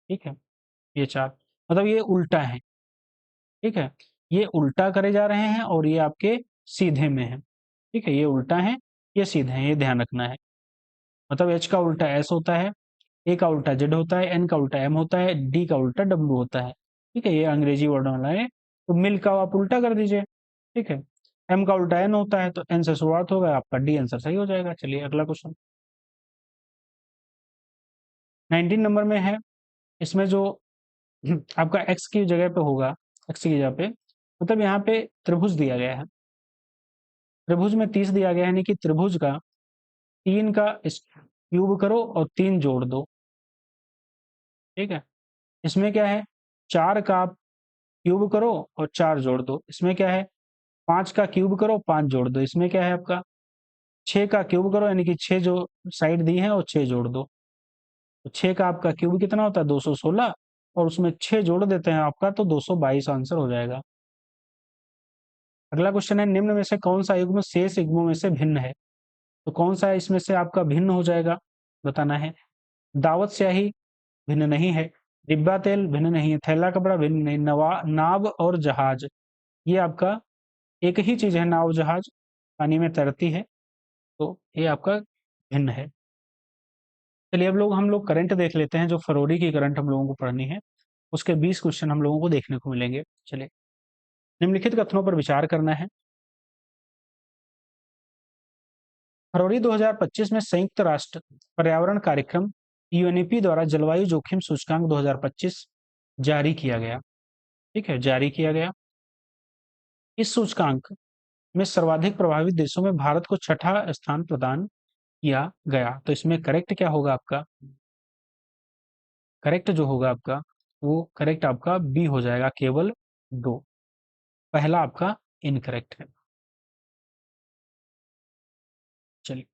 ठीक है, ये 4, मतलब ये उल्टा है। ठीक है, ये उल्टा करे जा रहे हैं और ये आपके सीधे में है। ठीक है, ये उल्टा है, ये सीधे हैं, ये ध्यान रखना है। मतलब एच का उल्टा एस होता है, ए का उल्टा जेड होता है, एन का उल्टा एम होता है, डी का उल्टा डब्ल्यू होता है। ठीक है, ये अंग्रेजी वर्ड वाला है, तो मिल का आप उल्टा कर दीजिए। ठीक है, एम का उल्टा एन होता है, तो एन से शुरुआत होगा, आपका डी आंसर सही हो जाएगा। चलिए अगला क्वेश्चन, 19 नंबर में है, इसमें जो आपका एक्स की जगह पे होगा, एक्स की जगह पे, मतलब यहाँ पे त्रिभुज दिया गया है, त्रिभुज में 30 दिया गया है, यानी कि त्रिभुज का 3 का क्यूब करो और 3 जोड़ दो। ठीक है, इसमें क्या है, 4 का आप क्यूब करो और 4 जोड़ दो, इसमें क्या है, 5 का क्यूब करो 5 जोड़ दो, इसमें क्या है आपका, 6 का क्यूब करो, यानी कि 6 जो साइड दी है और 6 जोड़ दो, तो 6 का आपका क्यूब कितना होता है, 216, और उसमें 6 जोड़ देते हैं आपका, तो 222 आंसर हो जाएगा। अगला क्वेश्चन है, निम्न में से कौन सा युग्म शेष युग्मों में से भिन्न है? तो कौन सा इसमें से आपका भिन्न हो जाएगा, बताना है। दावत स्याही भिन्न नहीं है, डिब्बा तेल भिन्न नहीं है, थैला कपड़ा भिन्न नहीं, नाव और जहाज, ये आपका एक ही चीज है, नाव जहाज पानी में तैरती है, तो ये आपका भिन्न है। चलिए अब हम लोग करंट देख लेते हैं, जो फरवरी की करंट हम लोगों को पढ़नी है, उसके 20 क्वेश्चन हम लोगों को देखने को मिलेंगे। चलिए, निम्नलिखित कथनों पर विचार करना है। फरवरी 2025 में संयुक्त राष्ट्र पर्यावरण कार्यक्रम यूएनईपी द्वारा जलवायु जोखिम सूचकांक 2025 जारी किया गया। ठीक है, जारी किया गया। इस सूचकांक में सर्वाधिक प्रभावित देशों में भारत को छठा स्थान प्रदान किया गया। तो इसमें करेक्ट क्या होगा आपका? करेक्ट जो होगा आपका, वो करेक्ट आपका बी हो जाएगा, केवल 2। पहला आपका इनकरेक्ट है। चलिए,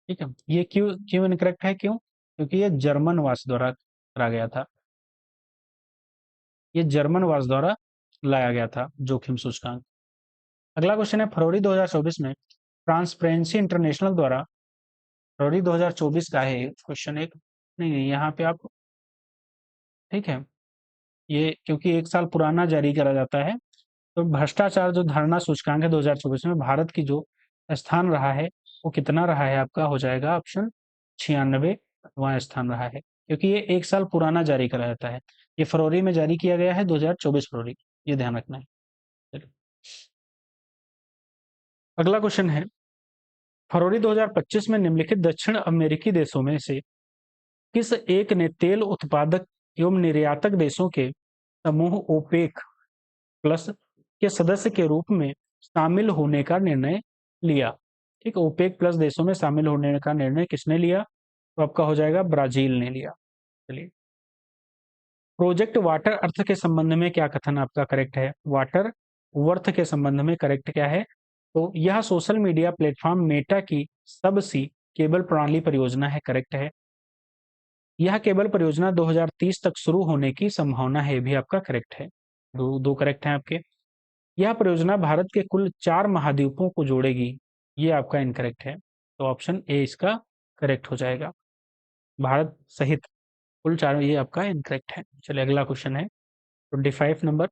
ठीक है। ये क्यों क्यों इनकरेक्ट है? क्यों? क्योंकि ये जर्मन वास द्वारा करा गया था। ये जर्मन वास द्वारा लाया गया था जोखिम सूचकांक। अगला क्वेश्चन है, फरवरी 2024 में ट्रांसपेरेंसी इंटरनेशनल द्वारा, फरवरी 2024 का है क्वेश्चन एक, नहीं नहीं यहाँ पे आप, ठीक है, ये क्योंकि एक साल पुराना जारी करा जाता है। तो भ्रष्टाचार जो धारणा सूचकांक है 2024 में, भारत की जो स्थान रहा है वो कितना रहा है आपका? हो जाएगा ऑप्शन 96वां स्थान रहा है, क्योंकि ये एक साल पुराना जारी करा जाता है। ये फरवरी में जारी किया गया है, 2024 फरवरी, ये ध्यान रखना है। चलिए, अगला क्वेश्चन है, फरवरी 2025 में निम्नलिखित दक्षिण अमेरिकी देशों में से किस एक ने तेल उत्पादक एवं निर्यातक देशों के समूह ओपेक प्लस के सदस्य के रूप में शामिल होने का निर्णय लिया? ठीक है, ओपेक प्लस देशों में शामिल होने का निर्णय किसने लिया? तो आपका हो जाएगा ब्राजील ने लिया। चलिए, प्रोजेक्ट वाटर अर्थ के संबंध में क्या कथन आपका करेक्ट है? वाटर वर्थ के संबंध में करेक्ट क्या है? तो यह सोशल मीडिया प्लेटफॉर्म मेटा की सबसी केबल प्रणाली परियोजना है, करेक्ट है। यह केबल परियोजना 2030 तक शुरू होने की संभावना है, भी आपका करेक्ट है। दो करेक्ट हैं आपके। यह परियोजना भारत के कुल 4 महाद्वीपों को जोड़ेगी, ये आपका इनकरेक्ट है। तो ऑप्शन ए इसका करेक्ट हो जाएगा, भारत सहित कुल 4, ये आपका इनकरेक्ट है। चलिए, अगला क्वेश्चन है 25 नंबर,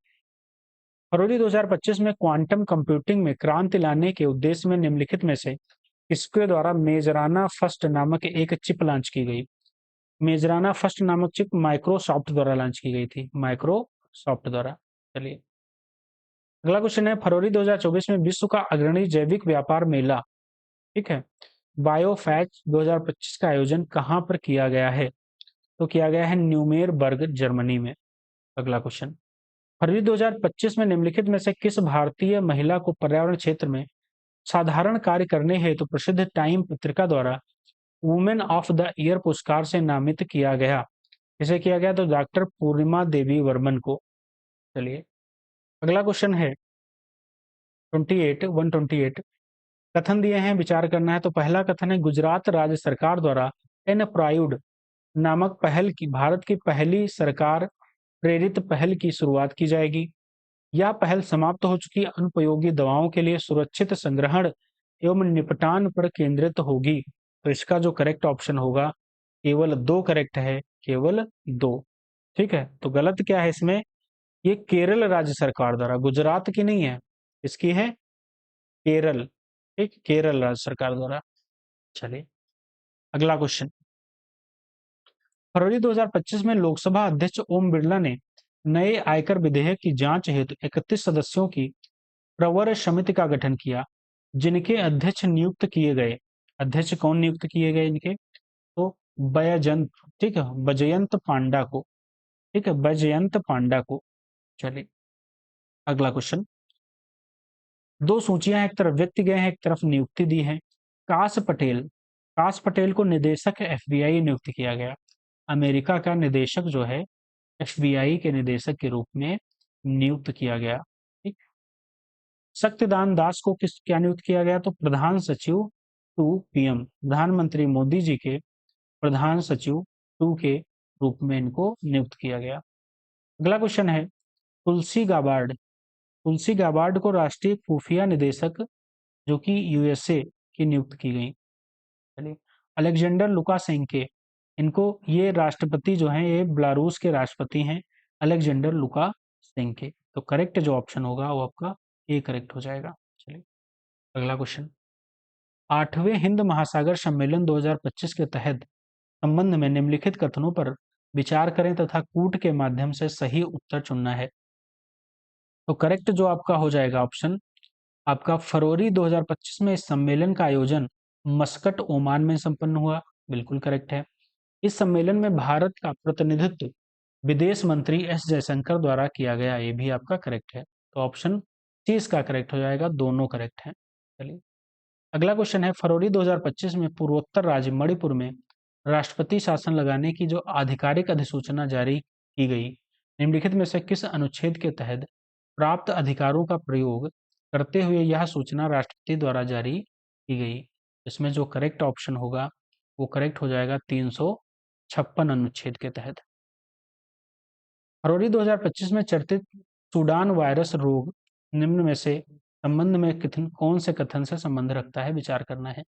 फरवरी 2025 में क्वांटम कंप्यूटिंग में क्रांति लाने के उद्देश्य में निम्नलिखित में से किसके द्वारा मेजराना फर्स्ट नामक एक चिप लॉन्च की गई? मेजराना फर्स्ट नामक चिप माइक्रोसॉफ्ट द्वारा लॉन्च की गई थी, माइक्रोसॉफ्ट द्वारा। चलिए, अगला क्वेश्चन है, फरवरी 2024 में विश्व का अग्रणी जैविक व्यापार मेला, ठीक है, बायोफैच 2025 का आयोजन कहां पर किया गया है? तो किया गया है न्यूमेरबर्ग, जर्मनी में। अगला क्वेश्चन, फरवरी 2025 में निम्नलिखित में से किस भारतीय महिला को पर्यावरण क्षेत्र में साधारण कार्य करने हेतु तो प्रसिद्ध टाइम पत्रिका द्वारा वुमेन ऑफ द ईयर पुरस्कार से नामित किया गया? इसे किया गया तो डॉक्टर पूर्णिमा देवी वर्मन को। चलिए, अगला क्वेश्चन है 128 कथन दिए हैं, विचार करना है। तो पहला कथन है, गुजरात राज्य सरकार द्वारा एन प्रायुड नामक पहल की, भारत की पहली सरकार प्रेरित पहल की शुरुआत की जाएगी। यह पहल समाप्त हो चुकी अनुपयोगी दवाओं के लिए सुरक्षित संग्रहण एवं निपटान पर केंद्रित होगी। तो इसका जो करेक्ट ऑप्शन होगा, केवल 2 करेक्ट है, केवल 2। ठीक है, तो गलत क्या है इसमें? ये केरल राज्य सरकार द्वारा, गुजरात की नहीं है, इसकी है केरल। ठीक, केरल राज्य सरकार द्वारा। चलिए, अगला क्वेश्चन, फरवरी 2025 में लोकसभा अध्यक्ष ओम बिरला ने नए आयकर विधेयक की जांच हेतु 31 सदस्यों की प्रवर समिति का गठन किया, जिनके अध्यक्ष नियुक्त किए गए। अध्यक्ष कौन नियुक्त किए गए इनके? तो बैजयंत, ठीक है, बैजयंत पांडा को। ठीक है, बैजयंत पांडा को। चलिए, अगला क्वेश्चन, 2 सूचियां एक तरफ व्यक्ति गए हैं, एक तरफ नियुक्ति दी है। काश पटेल को निदेशक एफबीआई नियुक्त किया गया। अमेरिका का निदेशक जो है एफबीआई के निदेशक के रूप में नियुक्त किया गया। ठीक, शक्तिदान दास को क्या नियुक्त किया गया? तो प्रधान सचिव 2 पीएम, प्रधानमंत्री मोदी जी के प्रधान सचिव 2 के रूप में इनको नियुक्त किया गया। अगला क्वेश्चन है, तुलसी गाबार्ड को राष्ट्रीय खुफिया निदेशक जो कि यूएसए की नियुक्त की गई। चलिए, अलेक्जेंडर लुकाशेंको, इनको, ये राष्ट्रपति जो हैं, ये बेलारूस के राष्ट्रपति हैं, अलेक्जेंडर लुकाशेंको। तो करेक्ट जो ऑप्शन होगा वो आपका ए करेक्ट हो जाएगा। चलिए, अगला क्वेश्चन, 8वें हिंद महासागर सम्मेलन 2025 के तहत संबंध में निम्नलिखित कथनों पर विचार करें तथा कूट के माध्यम से सही उत्तर चुनना है। तो करेक्ट जो आपका हो जाएगा ऑप्शन आपका फरवरी 2025 में इस सम्मेलन का आयोजन मस्कट, ओमान में संपन्न हुआ। बिल्कुल करेक्ट है। इस सम्मेलन में भारत का प्रतिनिधित्व विदेश मंत्री एस जयशंकर द्वारा किया गया। ये भी आपका करेक्ट है। तो ऑप्शन सी इसका करेक्ट हो जाएगा, दोनों करेक्ट हैं। चलिए अगला क्वेश्चन है, फरवरी 2025 में पूर्वोत्तर राज्य मणिपुर में राष्ट्रपति शासन लगाने की जो आधिकारिक अधिसूचना जारी की गई, निम्नलिखित में से किस अनुच्छेद के तहत प्राप्त अधिकारों का प्रयोग करते हुए यह सूचना राष्ट्रपति द्वारा जारी की गई? इसमें जो करेक्ट ऑप्शन होगा वो करेक्ट हो जाएगा 356 अनुच्छेद के तहत। फरवरी 2025 में चर्चित सूडान वायरस रोग निम्न में से संबंध में कौन से कथन से संबंध रखता है, विचार करना है।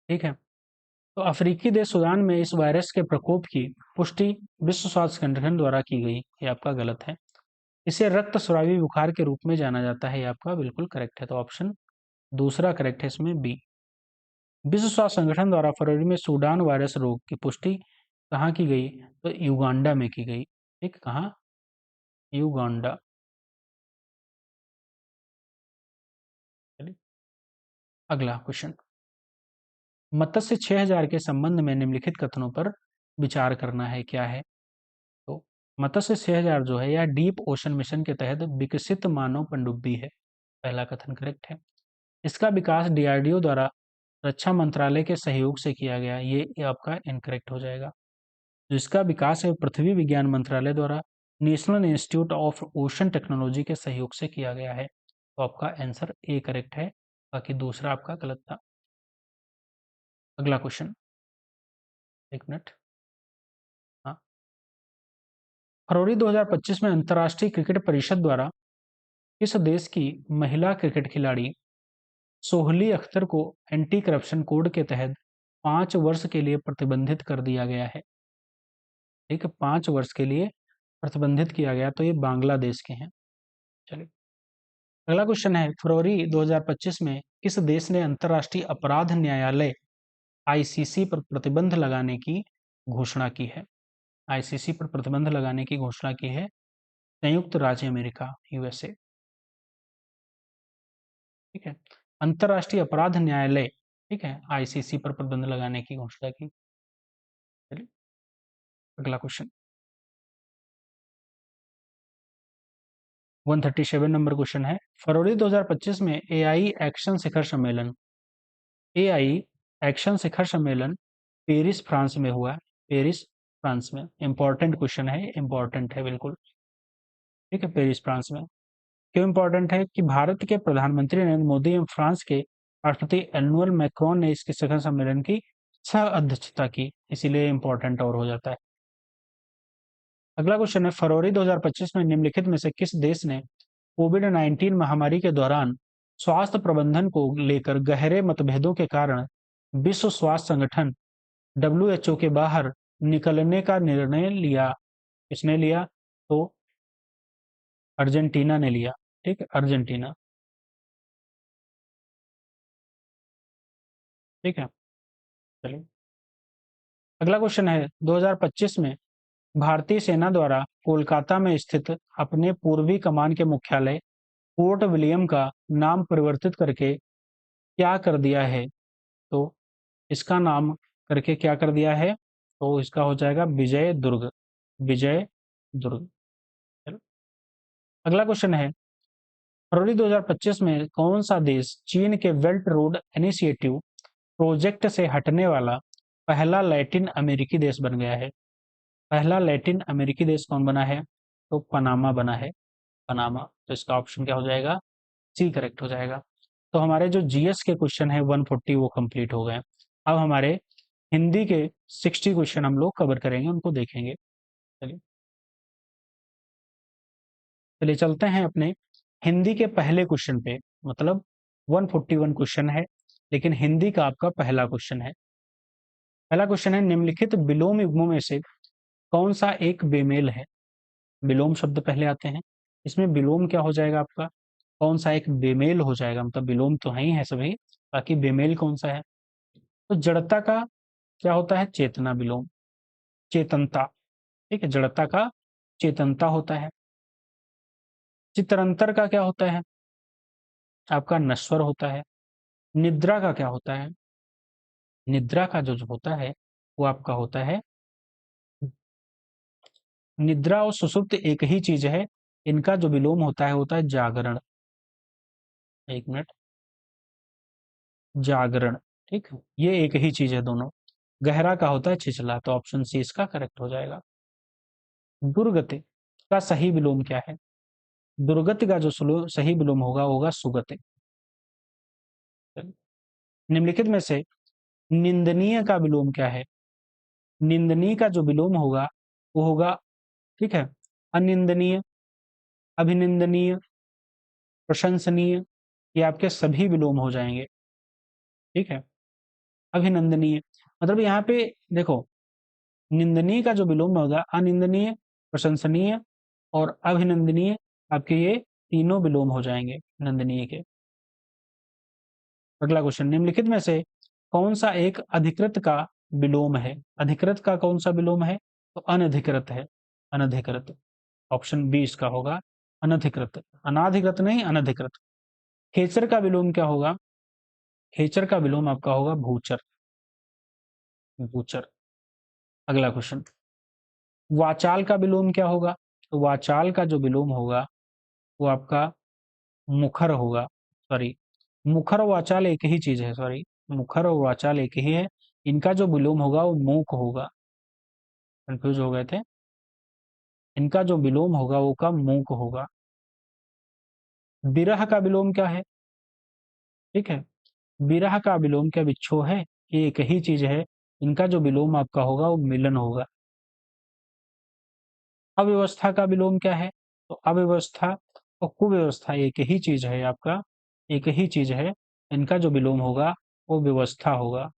ठीक है, तो अफ्रीकी देश सूडान में इस वायरस के प्रकोप की पुष्टि विश्व स्वास्थ्य संगठन द्वारा की गई। ये आपका गलत है। इसे रक्त स्रावी बुखार के रूप में जाना जाता है। ये आपका बिल्कुल करेक्ट है। तो ऑप्शन दूसरा करेक्ट है इसमें, बी। विश्व स्वास्थ्य संगठन द्वारा फरवरी में सूडान वायरस रोग की पुष्टि कहाँ की गई? तो युगांडा में की गई। ठीक, कहाँ? युगांडा। चलिए अगला क्वेश्चन, मत्स्य 6000 के संबंध में निम्नलिखित कथनों पर विचार करना है। क्या है? तो मत्स्य 6000 जो है यह डीप ओशन मिशन के तहत विकसित मानव पनडुब्बी है। पहला कथन करेक्ट है। इसका विकास डीआरडीओ द्वारा रक्षा मंत्रालय के सहयोग से किया गया। ये आपका इनकरेक्ट हो जाएगा। जिसका विकास है पृथ्वी विज्ञान मंत्रालय द्वारा national institute of ocean technology के सहयोग से किया गया है। तो आपका आंसर ए करेक्ट है, बाकी दूसरा आपका गलत था। अगला क्वेश्चन, एक मिनट। हाँ, फरवरी 2025 में अंतर्राष्ट्रीय क्रिकेट परिषद द्वारा किस देश की महिला क्रिकेट खिलाड़ी सोहली अख्तर को एंटी करप्शन कोड के तहत 5 वर्ष के लिए प्रतिबंधित कर दिया गया है? ठीक है, 5 वर्ष के लिए प्रतिबंधित किया गया। तो ये बांग्लादेश के हैं। चलिए अगला क्वेश्चन है, फरवरी 2025 में किस देश ने अंतर्राष्ट्रीय अपराध न्यायालय आईसीसी पर प्रतिबंध लगाने की घोषणा की है? आईसीसी पर प्रतिबंध लगाने की घोषणा की है संयुक्त राज्य अमेरिका, यूएसए। ठीक है, अंतर्राष्ट्रीय अपराध न्यायालय, ठीक है, आईसीसी पर प्रतिबंध लगाने की घोषणा की। चलिए अगला क्वेश्चन, 137 नंबर क्वेश्चन है, फरवरी 2025 में एआई एक्शन शिखर सम्मेलन, एआई एक्शन शिखर सम्मेलन पेरिस फ्रांस में हुआ। पेरिस फ्रांस में। इंपॉर्टेंट क्वेश्चन है, इंपॉर्टेंट है बिल्कुल। ठीक है, पेरिस फ्रांस में क्यों इंपॉर्टेंट है कि भारत के प्रधानमंत्री नरेंद्र मोदी एवं फ्रांस के राष्ट्रपति एनुअल मैक्रोन ने इसके शिखर सम्मेलन की सह अध्यक्षता की, इसीलिए इंपॉर्टेंट और हो जाता है। अगला क्वेश्चन है, फरवरी 2025 में निम्नलिखित में से किस देश ने कोविड-19 महामारी के दौरान स्वास्थ्य प्रबंधन को लेकर गहरे मतभेदों के कारण विश्व स्वास्थ्य संगठन डब्ल्यूएचओ के बाहर निकलने का निर्णय लिया? किसने लिया? तो अर्जेंटीना ने लिया। ठीक है, अर्जेंटीना। ठीक है, चलिए अगला क्वेश्चन है, 2025 में भारतीय सेना द्वारा कोलकाता में स्थित अपने पूर्वी कमान के मुख्यालय फोर्ट विलियम का नाम परिवर्तित करके क्या कर दिया है? तो इसका नाम करके क्या कर दिया है? तो इसका हो जाएगा विजय दुर्ग। विजय दुर्ग। चलो अगला क्वेश्चन है, फरवरी 2025 में कौन सा देश चीन के बेल्ट रोड इनिशिएटिव प्रोजेक्ट से हटने वाला पहला लैटिन अमेरिकी देश बन गया है? पहला लैटिन अमेरिकी देश कौन बना है? तो पनामा बना है। पनामा। तो इसका ऑप्शन क्या हो जाएगा? सी करेक्ट हो जाएगा। तो हमारे जो जीएस के क्वेश्चन है 140 वो कंप्लीट हो गए। अब हमारे हिंदी के 60 क्वेश्चन हम लोग कवर करेंगे, उनको देखेंगे। चलिए चलिए चलते हैं अपने हिंदी के पहले क्वेश्चन पे। मतलब 141 क्वेश्चन है, लेकिन हिंदी का आपका पहला क्वेश्चन है। पहला क्वेश्चन है, निम्नलिखित विलोम युग्मों में से कौन सा एक बेमेल है? विलोम शब्द पहले आते हैं, इसमें विलोम क्या हो जाएगा आपका? कौन सा एक बेमेल हो जाएगा? मतलब विलोम तो है ही है सभी, बाकी बेमेल कौन सा है? तो जड़ता का क्या होता है? चेतना विलोम। चेतनता। ठीक है, जड़ता का चेतनता होता है। चित्रंतर का क्या होता है? आपका नश्वर होता है। निद्रा का क्या होता है? निद्रा का जो होता है वो आपका होता है, निद्रा और सुषुप्त एक ही चीज है, इनका जो विलोम होता है जागरण। एक मिनट, जागरण, ठीक है, ये एक ही चीज है दोनों। गहरा का होता है छिछला, तो ऑप्शन सी इसका करेक्ट हो जाएगा। दुर्गति का सही विलोम क्या है? दुर्गति का जो सही विलोम होगा होगा सुगति। निम्नलिखित में से निंदनीय का विलोम क्या है? निंदनीय का जो विलोम होगा वो होगा, ठीक है, अनिंदनीय, अभिनिंदनीय, प्रशंसनीय, ये आपके सभी विलोम हो जाएंगे। ठीक है, अभिनंदनीय मतलब यहाँ पे देखो, निंदनीय का जो विलोम होगा अनिंदनीय, प्रशंसनीय और अभिनंदनीय, आपके ये तीनों विलोम हो जाएंगे नंदनीय के। अगला क्वेश्चन, निम्नलिखित में से कौन सा एक अधिकृत का विलोम है? अधिकृत का कौन सा विलोम है? तो अनधिकृत है, अनधिकृत। ऑप्शन बी इसका होगा, अनधिकृत। अनाधिकृत नहीं, अनधिकृत। खेचर का विलोम क्या होगा? खेचर का विलोम आपका होगा भूचर, भूचर। अगला क्वेश्चन, वाचाल का विलोम क्या होगा? तो वाचाल का जो विलोम होगा वो आपका मुखर होगा, सॉरी, मुखर और वाचाल एक ही चीज है, सॉरी, मुखर और वाचाल एक ही है, इनका जो विलोम होगा वो मूक होगा। कंफ्यूज हो गए थे, इनका जो विलोम होगा वो का मूक होगा। विरह का विलोम क्या है? ठीक है, विरह का विलोम क्या विच्छोह है? ये एक ही चीज है, इनका जो विलोम आपका होगा वो मिलन होगा। अव्यवस्था का विलोम क्या है? तो अव्यवस्था और कुव्यवस्था एक ही चीज है आपका, एक ही चीज है, इनका जो विलोम होगा वो व्यवस्था होगा।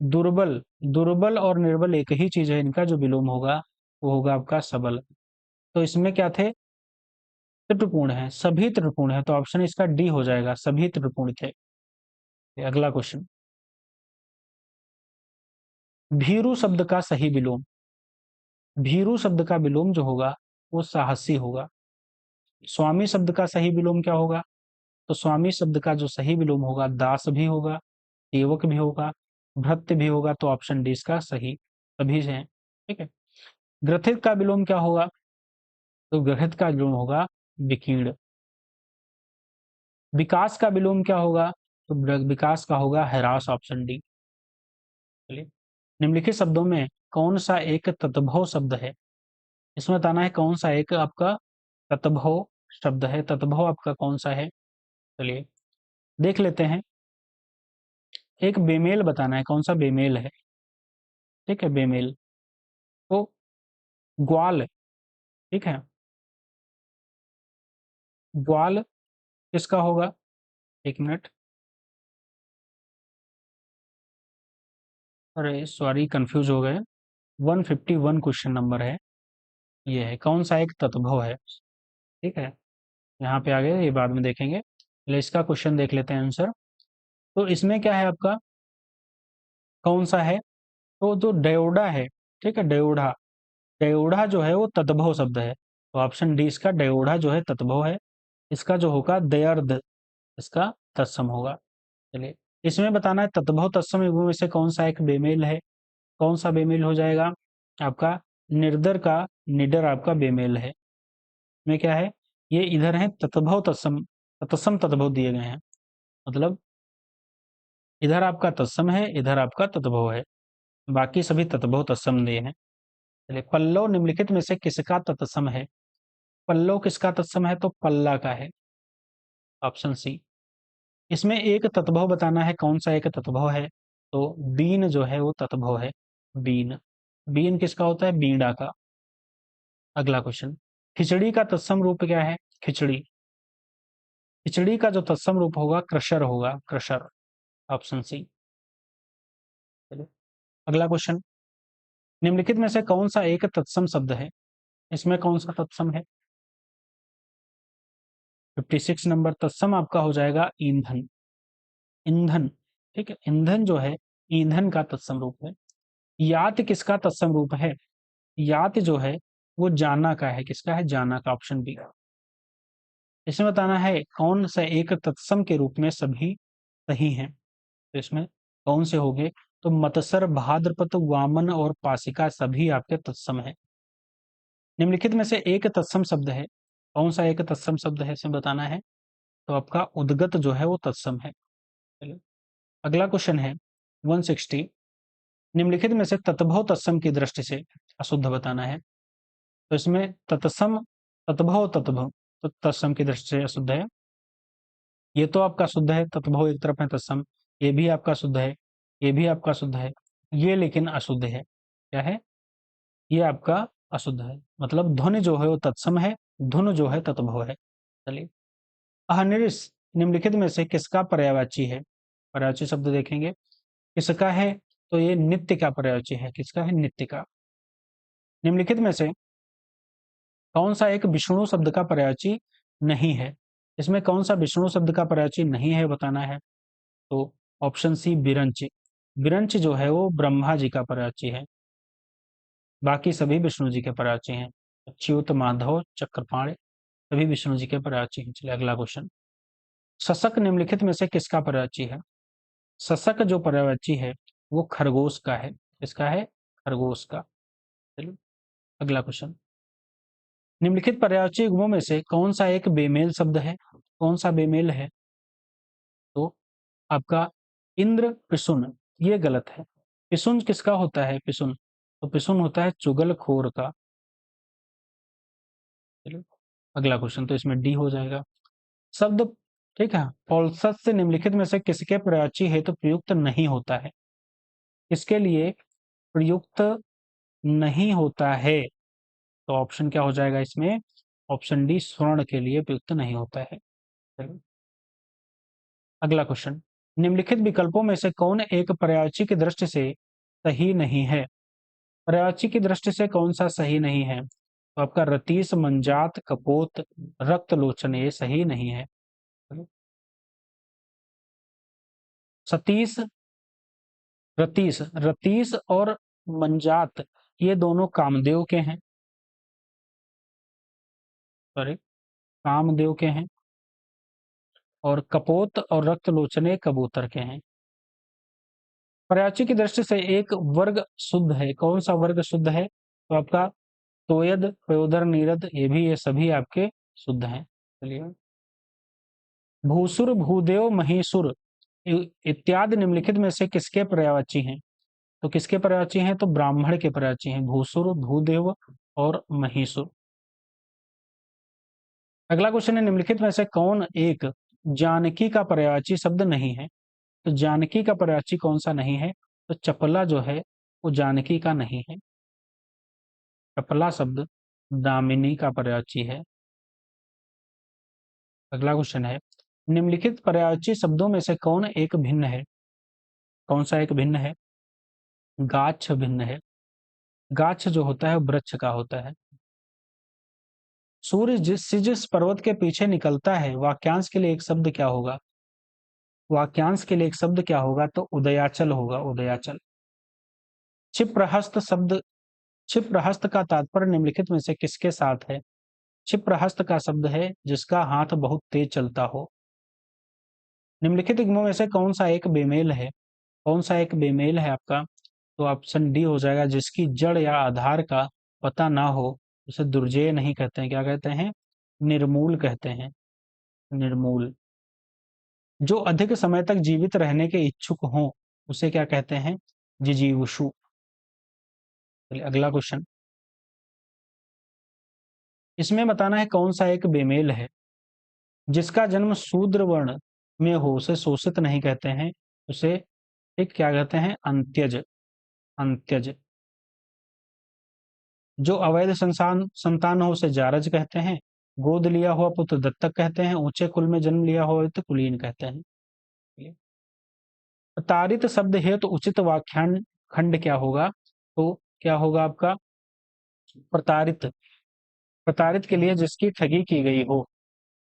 दुर्बल, दुर्बल और निर्बल एक ही चीज है, इनका जो विलोम होगा वो होगा आपका सबल। तो इसमें क्या थे? त्रिपुण है, सभी त्रिपुण है, तो ऑप्शन इसका डी हो जाएगा, सभी त्रिपुण थे। अगला क्वेश्चन, भीरु शब्द का सही विलोम। भीरु शब्द का विलोम जो होगा वो साहसी होगा। स्वामी शब्द का सही विलोम क्या होगा? तो स्वामी शब्द का जो सही विलोम होगा दास भी होगा, सेवक भी होगा, भृत्य भी होगा, तो ऑप्शन डी इसका सही सभी से है। ठीक है, ग्रथित का विलोम क्या होगा? तो ग्रहित का विलोम होगा विकीर्ण। विकास का विलोम क्या होगा? तो विकास का होगा ह्रास, ऑप्शन डी। चलिए, निम्नलिखित शब्दों में कौन सा एक तत्भव शब्द है? इसमें बताना है कौन सा एक आपका तत्भव शब्द है, तत्भव आपका कौन सा है। चलिए देख लेते हैं, एक बेमेल बताना है, कौन सा बेमेल है। ठीक है, बेमेल, तो ग्वाल, ठीक है, ग्वाल किसका होगा? एक मिनट, अरे सॉरी कंफ्यूज हो गए, 151 क्वेश्चन नंबर है, ये है कौन सा एक तत्भव है। ठीक है, यहाँ पे आ गए, ये बाद में देखेंगे, पहले इसका क्वेश्चन देख लेते हैं आंसर। तो इसमें क्या है आपका, कौन सा है? तो जो डयोडा है, ठीक है, डयोडा, डयोडा जो है वो तत्भव शब्द है, तो ऑप्शन डी इसका डयोडा जो है तत्भव है। इसका जो होगा दयर्द, इसका तत्सम होगा। चलिए, इसमें बताना है तत्भव तत्सम युग्मों में से कौन सा एक बेमेल है। कौन सा बेमेल हो जाएगा आपका? निर्दर का निडर आपका बेमेल है। में क्या है, ये इधर है तत्भव तत्सम, तत्सम तत्भव दिए गए हैं, मतलब इधर आपका तत्सम है, इधर आपका तत्भव है, बाकी सभी तत्भव तत्सम दिए हैं। चलिए, पल्लव निम्नलिखित में से किसका तत्सम है? पल्लव किसका तत्सम है? तो पल्ला का है, ऑप्शन सी। इसमें एक तत्भव बताना है, कौन सा एक तत्भव है? तो बीन जो है वो तत्भव है, बीन। बीन किसका होता है? बीड़ा का। अगला क्वेश्चन, खिचड़ी का तत्सम रूप क्या है? खिचड़ी, खिचड़ी का जो तत्सम रूप होगा क्रशर होगा, क्रशर, ऑप्शन सी। चलिए, अगला क्वेश्चन, निम्नलिखित में से कौन सा एक तत्सम शब्द है? इसमें कौन सा तत्सम है? 56 नंबर तत्सम आपका हो जाएगा ईंधन, ईंधन। ठीक है, ईंधन जो है ईंधन का तत्सम रूप है। यात किसका तत्सम रूप है? यात जो है वो जाना का है, किसका है? जाना का, ऑप्शन बी। इसमें बताना है कौन सा एक तत्सम के रूप में सभी सही हैं। तो इसमें कौन से होंगे? तो मतसर, भाद्रपद, वामन और पासिका सभी आपके तत्सम है। निम्नलिखित में से एक तत्सम शब्द है। कौन सा एक तत्सम शब्द है इसमें बताना है। तो आपका उद्गत जो है वो तत्सम है। चलिए अगला क्वेश्चन है 160। निम्नलिखित में से तत्भव तत्सम की दृष्टि से अशुद्ध बताना है। तो इसमें तत्सम, तत्भव, तत्भव तो तत्सम की दृष्टि से अशुद्ध है। ये तो आपका शुद्ध है, तत्भव एक तरफ है तत्सम, ये भी आपका शुद्ध है, ये भी आपका शुद्ध है, ये लेकिन अशुद्ध है। क्या है? ये आपका अशुद्ध है। मतलब ध्वनि जो है वो तत्सम है, धुन जो है तत्भव है। चलिए अहनिर्स निम्नलिखित में से किसका पर्यायवाची है? पर्यायवाची शब्द देखेंगे किसका है। तो ये नित्य का पर्यायवाची है। किसका है? नित्य का। निम्नलिखित में से कौन सा एक विष्णु शब्द का पर्यायवाची नहीं है? इसमें कौन सा विष्णु शब्द का पर्यायवाची नहीं है बताना है। तो ऑप्शन सी विरंच। विरंच जो है वो ब्रह्मा जी का पर्यायवाची है, बाकी सभी विष्णु जी के पर्यायवाची हैं। अच्युत, माधव, चक्रपाण सभी विष्णु जी के पर्यायवाची हैं। चलिए अगला क्वेश्चन। शशक निम्नलिखित में से किसका पर्यायवाची है? शशक जो पर्यायवाची है वो खरगोश का है। किसका है? खरगोश का। चलिए अगला क्वेश्चन। निम्नलिखित पर्यायवाची युग्मों में से कौन सा एक बेमेल शब्द है? कौन सा बेमेल है? तो आपका इंद्र पिसुन, ये गलत है। पिसुन किसका होता है? पिसुन तो पिसुन होता है चुगलखोर का। चलिए अगला क्वेश्चन, तो इसमें डी हो जाएगा शब्द। ठीक है। पौलसत से निम्नलिखित में से किसके पर्यायवाची हेतु प्रयुक्त नहीं होता है? किसके लिए प्रयुक्त नहीं होता है? तो ऑप्शन क्या हो जाएगा इसमें? ऑप्शन डी स्वर्ण के लिए प्रयुक्त नहीं होता है। चलिए अगला क्वेश्चन। निम्नलिखित विकल्पों में से कौन एक पर्यायवाची की दृष्टि से सही नहीं है? पर्यायवाची की दृष्टि से कौन सा सही नहीं है? तो आपका रतीश, मंजात, कपोत, रक्तलोचन ये सही नहीं है। सतीश, रतीश, रतीश और मंजात ये दोनों कामदेव के हैं। सॉरी, कामदेव के हैं। और कपोत और रक्तलोचने कबूतर के हैं। पर्यायवाची की दृष्टि से एक वर्ग शुद्ध है। कौन सा वर्ग शुद्ध है? तो आपका तोयद, पयोदर, नीरद ये सभी आपके शुद्ध हैं। चलिए भूसुर, भूदेव, महीसुर इत्यादि निम्नलिखित में से किसके पर्यायवाची हैं? तो किसके पर्यायवाची हैं? तो ब्राह्मण के पर्यायवाची हैं, भूसुर, भूदेव और महीसुर। अगला क्वेश्चन है निम्नलिखित में से कौन एक जानकी का पर्यायवाची शब्द नहीं है? तो जानकी का पर्यायवाची कौन सा नहीं है? तो चपला जो है वो जानकी का नहीं है। चपला शब्द दामिनी का पर्यायवाची है। अगला क्वेश्चन है निम्नलिखित पर्यायवाची शब्दों में से कौन एक भिन्न है? कौन सा एक भिन्न है? गाच्छ भिन्न है। गाच्छ जो होता है वो वृक्ष का होता है। सूर्य जिस पर्वत के पीछे निकलता है वाक्यांश के लिए एक शब्द क्या होगा? वाक्यांश के लिए एक शब्द क्या होगा? तो उदयाचल होगा, उदयाचल। क्षिप्रहस्त शब्द, क्षिप्रहस्त का तात्पर्य निम्नलिखित में से किसके साथ है? क्षिप्रहस्त का शब्द है जिसका हाथ बहुत तेज चलता हो। निम्नलिखित युग्मों में से कौन सा एक बेमेल है? कौन सा एक बेमेल है आपका? तो ऑप्शन डी हो जाएगा जिसकी जड़ या आधार का पता ना हो उसे दुर्जेय नहीं कहते हैं। क्या कहते हैं? निर्मूल कहते हैं। निर्मूल। जो अधिक समय तक जीवित रहने के इच्छुक हों उसे क्या कहते हैं? जिजीविषु। चलिए अगला क्वेश्चन। इसमें बताना है कौन सा एक बेमेल है? जिसका जन्म शूद्र वर्ण में हो उसे शोषित नहीं कहते हैं, उसे एक क्या कहते हैं? अंत्यज। अंत्यज। जो अवैध संतान हो उसे जारज कहते हैं। गोद लिया हुआ पुत्र दत्तक कहते हैं। ऊंचे कुल में जन्म लिया हुआ तो कुलीन कहते हैं। प्रताड़ित शब्द है तो उचित व्याख्यान खंड क्या होगा? तो क्या होगा आपका? प्रताड़ित। प्रताड़ित के लिए जिसकी ठगी की गई हो।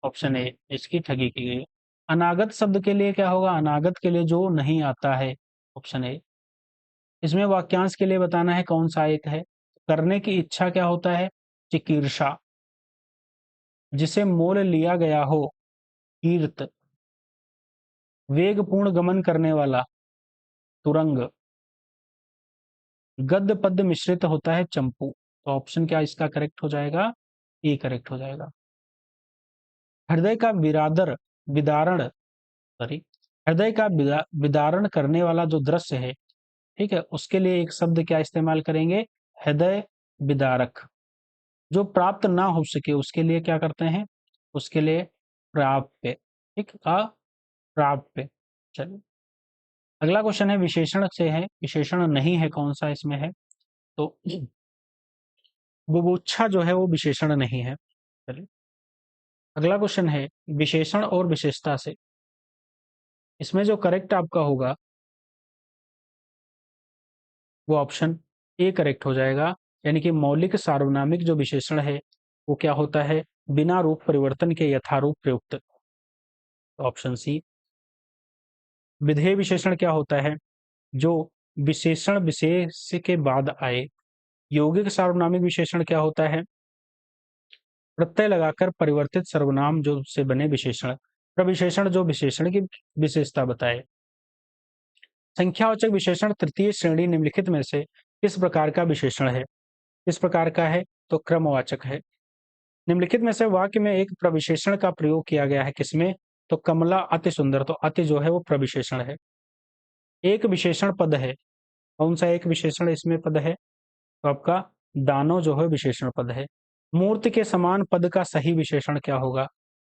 ऑप्शन ए, जिसकी ठगी की गई हो। अनागत शब्द के लिए क्या होगा? अनागत के लिए जो नहीं आता है। Option A. इसमें वाक्यांश के लिए बताना है कौन सा एक है। करने की इच्छा क्या होता है? चिकीर्षा। जिसे मोल लिया गया हो कीर्त, वेगपूर्ण गमन करने वाला तुरंग, गद्य पद्य मिश्रित होता है चंपू। तो ऑप्शन क्या इसका करेक्ट हो जाएगा? ए करेक्ट हो जाएगा। हृदय का विदारण, सॉरी, हृदय का विदारण करने वाला जो दृश्य है, ठीक है, उसके लिए एक शब्द क्या इस्तेमाल करेंगे? हृदय विदारक। जो प्राप्त ना हो सके उसके लिए क्या करते हैं? उसके लिए प्राप्य, ठीक, अप्राप्य। चलिए, अगला क्वेश्चन है विशेषण से है, विशेषण नहीं है, कौन सा इसमें है? तो बुभुक्षा जो है वो विशेषण नहीं है। चलिए, अगला क्वेश्चन है विशेषण और विशेषता से। इसमें जो करेक्ट आपका होगा वो ऑप्शन ए करेक्ट हो जाएगा, यानी कि मौलिक सार्वनामिक जो विशेषण है वो क्या होता है? बिना रूप परिवर्तन के यथारूप प्रयुक्त। Option C. विधेय विशेषण क्या होता है? जो विशेषण विशेष के बाद आए। यौगिक सार्वनामिक विशेषण क्या होता है? प्रत्यय लगाकर परिवर्तित सर्वनाम जो से बने विशेषण। प्रविशेषण जो विशेषण की विशेषता बताए। संख्यावाचक विशेषण तृतीय श्रेणी निम्नलिखित में से किस प्रकार का विशेषण है? किस प्रकार का है? तो क्रमवाचक है। निम्नलिखित में से वाक्य में एक प्रविशेषण का प्रयोग किया गया है, किसमें? तो कमला अति सुंदर, तो अति जो है वो प्रविशेषण है। एक विशेषण पद है, कौन सा एक विशेषण इसमें पद है? तो आपका दानो जो है विशेषण पद है। मूर्ति के समान पद का सही विशेषण क्या होगा?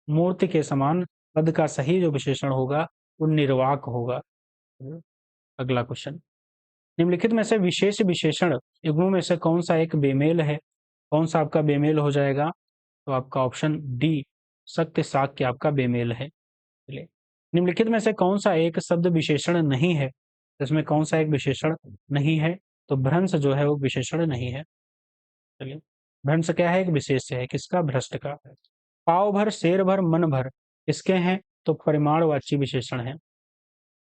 मूर्ति के समान पद का सही जो विशेषण होगा वो निर्वाक होगा। अगला क्वेश्चन, निम्नलिखित में से विशेष विशेषण युग्मों में से कौन सा एक बेमेल है? कौन सा आपका बेमेल हो जाएगा? तो आपका ऑप्शन डी सत्य साक्य आपका बेमेल है। चलिए, निम्नलिखित में से कौन सा एक शब्द विशेषण नहीं है? इसमें कौन सा एक विशेषण नहीं है? तो भ्रंश जो है वो विशेषण नहीं है। चलिए, भ्रंश क्या है? एक विशेष है, किसका? भ्रष्ट का। पाव भर, शेर भर, मन भर किसके हैं? तो परिमाणवाची विशेषण है।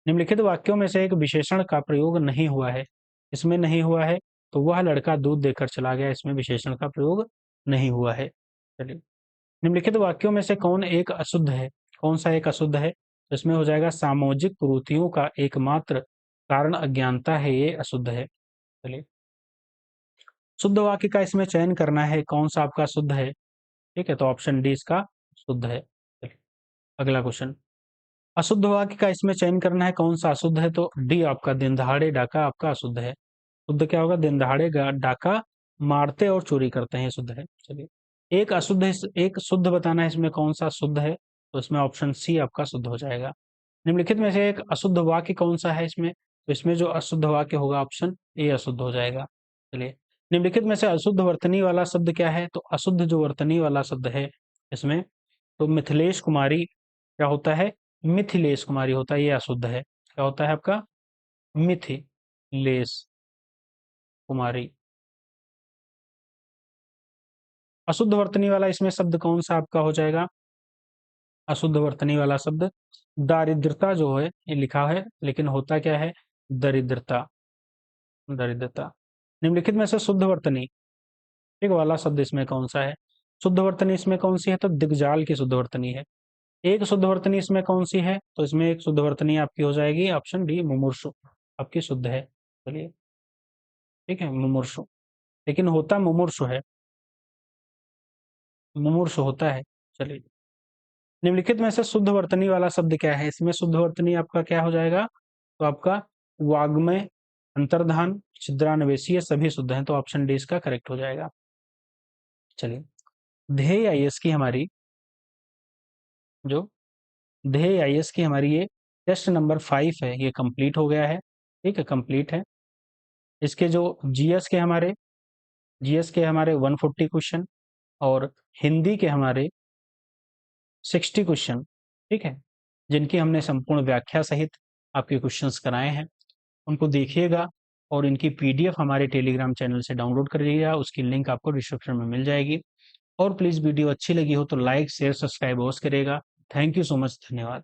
निम्नलिखित वाक्यों में से एक विशेषण का प्रयोग नहीं हुआ है, इसमें नहीं हुआ है, तो वह लड़का दूध देकर चला गया, इसमें विशेषण का प्रयोग नहीं हुआ है। चलिए, निम्नलिखित वाक्यों में से कौन एक अशुद्ध है? कौन सा एक अशुद्ध है? तो इसमें हो जाएगा सामोजिक कुरीतियों का एकमात्र कारण अज्ञानता है, ये अशुद्ध है। चलिए, शुद्ध वाक्य का इसमें चयन करना है, कौन सा आपका शुद्ध है? ठीक है, तो ऑप्शन डी इसका शुद्ध है। चलिए, अगला क्वेश्चन, अशुद्ध वाक्य का इसमें चयन करना है, कौन सा अशुद्ध है? तो डी आपका दिन दहाड़े डाका आपका अशुद्ध है। शुद्ध क्या होगा? दिन दहाड़े डाका मारते और चोरी करते हैं, शुद्ध है। चलिए, एक अशुद्ध एक शुद्ध बताना है, इसमें कौन सा शुद्ध है? तो इसमें ऑप्शन सी आपका शुद्ध हो जाएगा। निम्नलिखित में से एक अशुद्ध वाक्य कौन सा है इसमें? तो इसमें जो अशुद्ध वाक्य होगा ऑप्शन ए अशुद्ध हो जाएगा। चलिए, निम्नलिखित में से अशुद्ध वर्तनी वाला शब्द क्या है? तो अशुद्ध जो वर्तनी वाला शब्द है इसमें, तो मिथिलेश कुमारी क्या होता है? मिथिलेश कुमारी होता है, ये अशुद्ध है। क्या होता है आपका? मिथिलेश कुमारी। अशुद्ध वर्तनी वाला इसमें शब्द कौन सा आपका हो जाएगा? अशुद्ध वर्तनी वाला शब्द दारिद्रता जो है ये लिखा है, लेकिन होता क्या है? दरिद्रता, दरिद्रता। निम्नलिखित में से शुद्ध वर्तनी ठीक वाला शब्द इसमें कौन सा है? शुद्ध वर्तनी इसमें कौन सी है? तो दिग्जाल की शुद्ध वर्तनी है। एक शुद्ध वर्तनी इसमें कौन सी है? तो इसमें एक शुद्ध वर्तनी आपकी हो जाएगी ऑप्शन डी मुमूर्षु, आपकी शुद्ध है। चलिए, ठीक है, मुमूर्षु, लेकिन होता मुमूर्षु है, मुमूर्षु होता है। चलिए, निम्नलिखित में से शुद्ध वर्तनी वाला शब्द क्या है? इसमें शुद्ध वर्तनी आपका क्या हो जाएगा? तो आपका वाग्मय, अंतर्धान, छिद्रान्वेषीय सभी शुद्ध हैं, तो ऑप्शन डी इसका करेक्ट हो जाएगा। चलिए, ध्येय आईएएस की हमारी जो ध्येय आईएएस की हमारी ये टेस्ट नंबर 5 है, ये कंप्लीट हो गया है। ठीक है, कंप्लीट है। इसके जो जीएस के हमारे 140 क्वेश्चन और हिंदी के हमारे 60 क्वेश्चन, ठीक है, जिनकी हमने संपूर्ण व्याख्या सहित आपके क्वेश्चंस कराए हैं, उनको देखिएगा और इनकी पीडीएफ हमारे टेलीग्राम चैनल से डाउनलोड कर लीजिएगा, उसकी लिंक आपको डिस्क्रिप्शन में मिल जाएगी। और प्लीज़ वीडियो अच्छी लगी हो तो लाइक शेयर सब्सक्राइब अवश्य करिएगा। थैंक यू सो मच, धन्यवाद।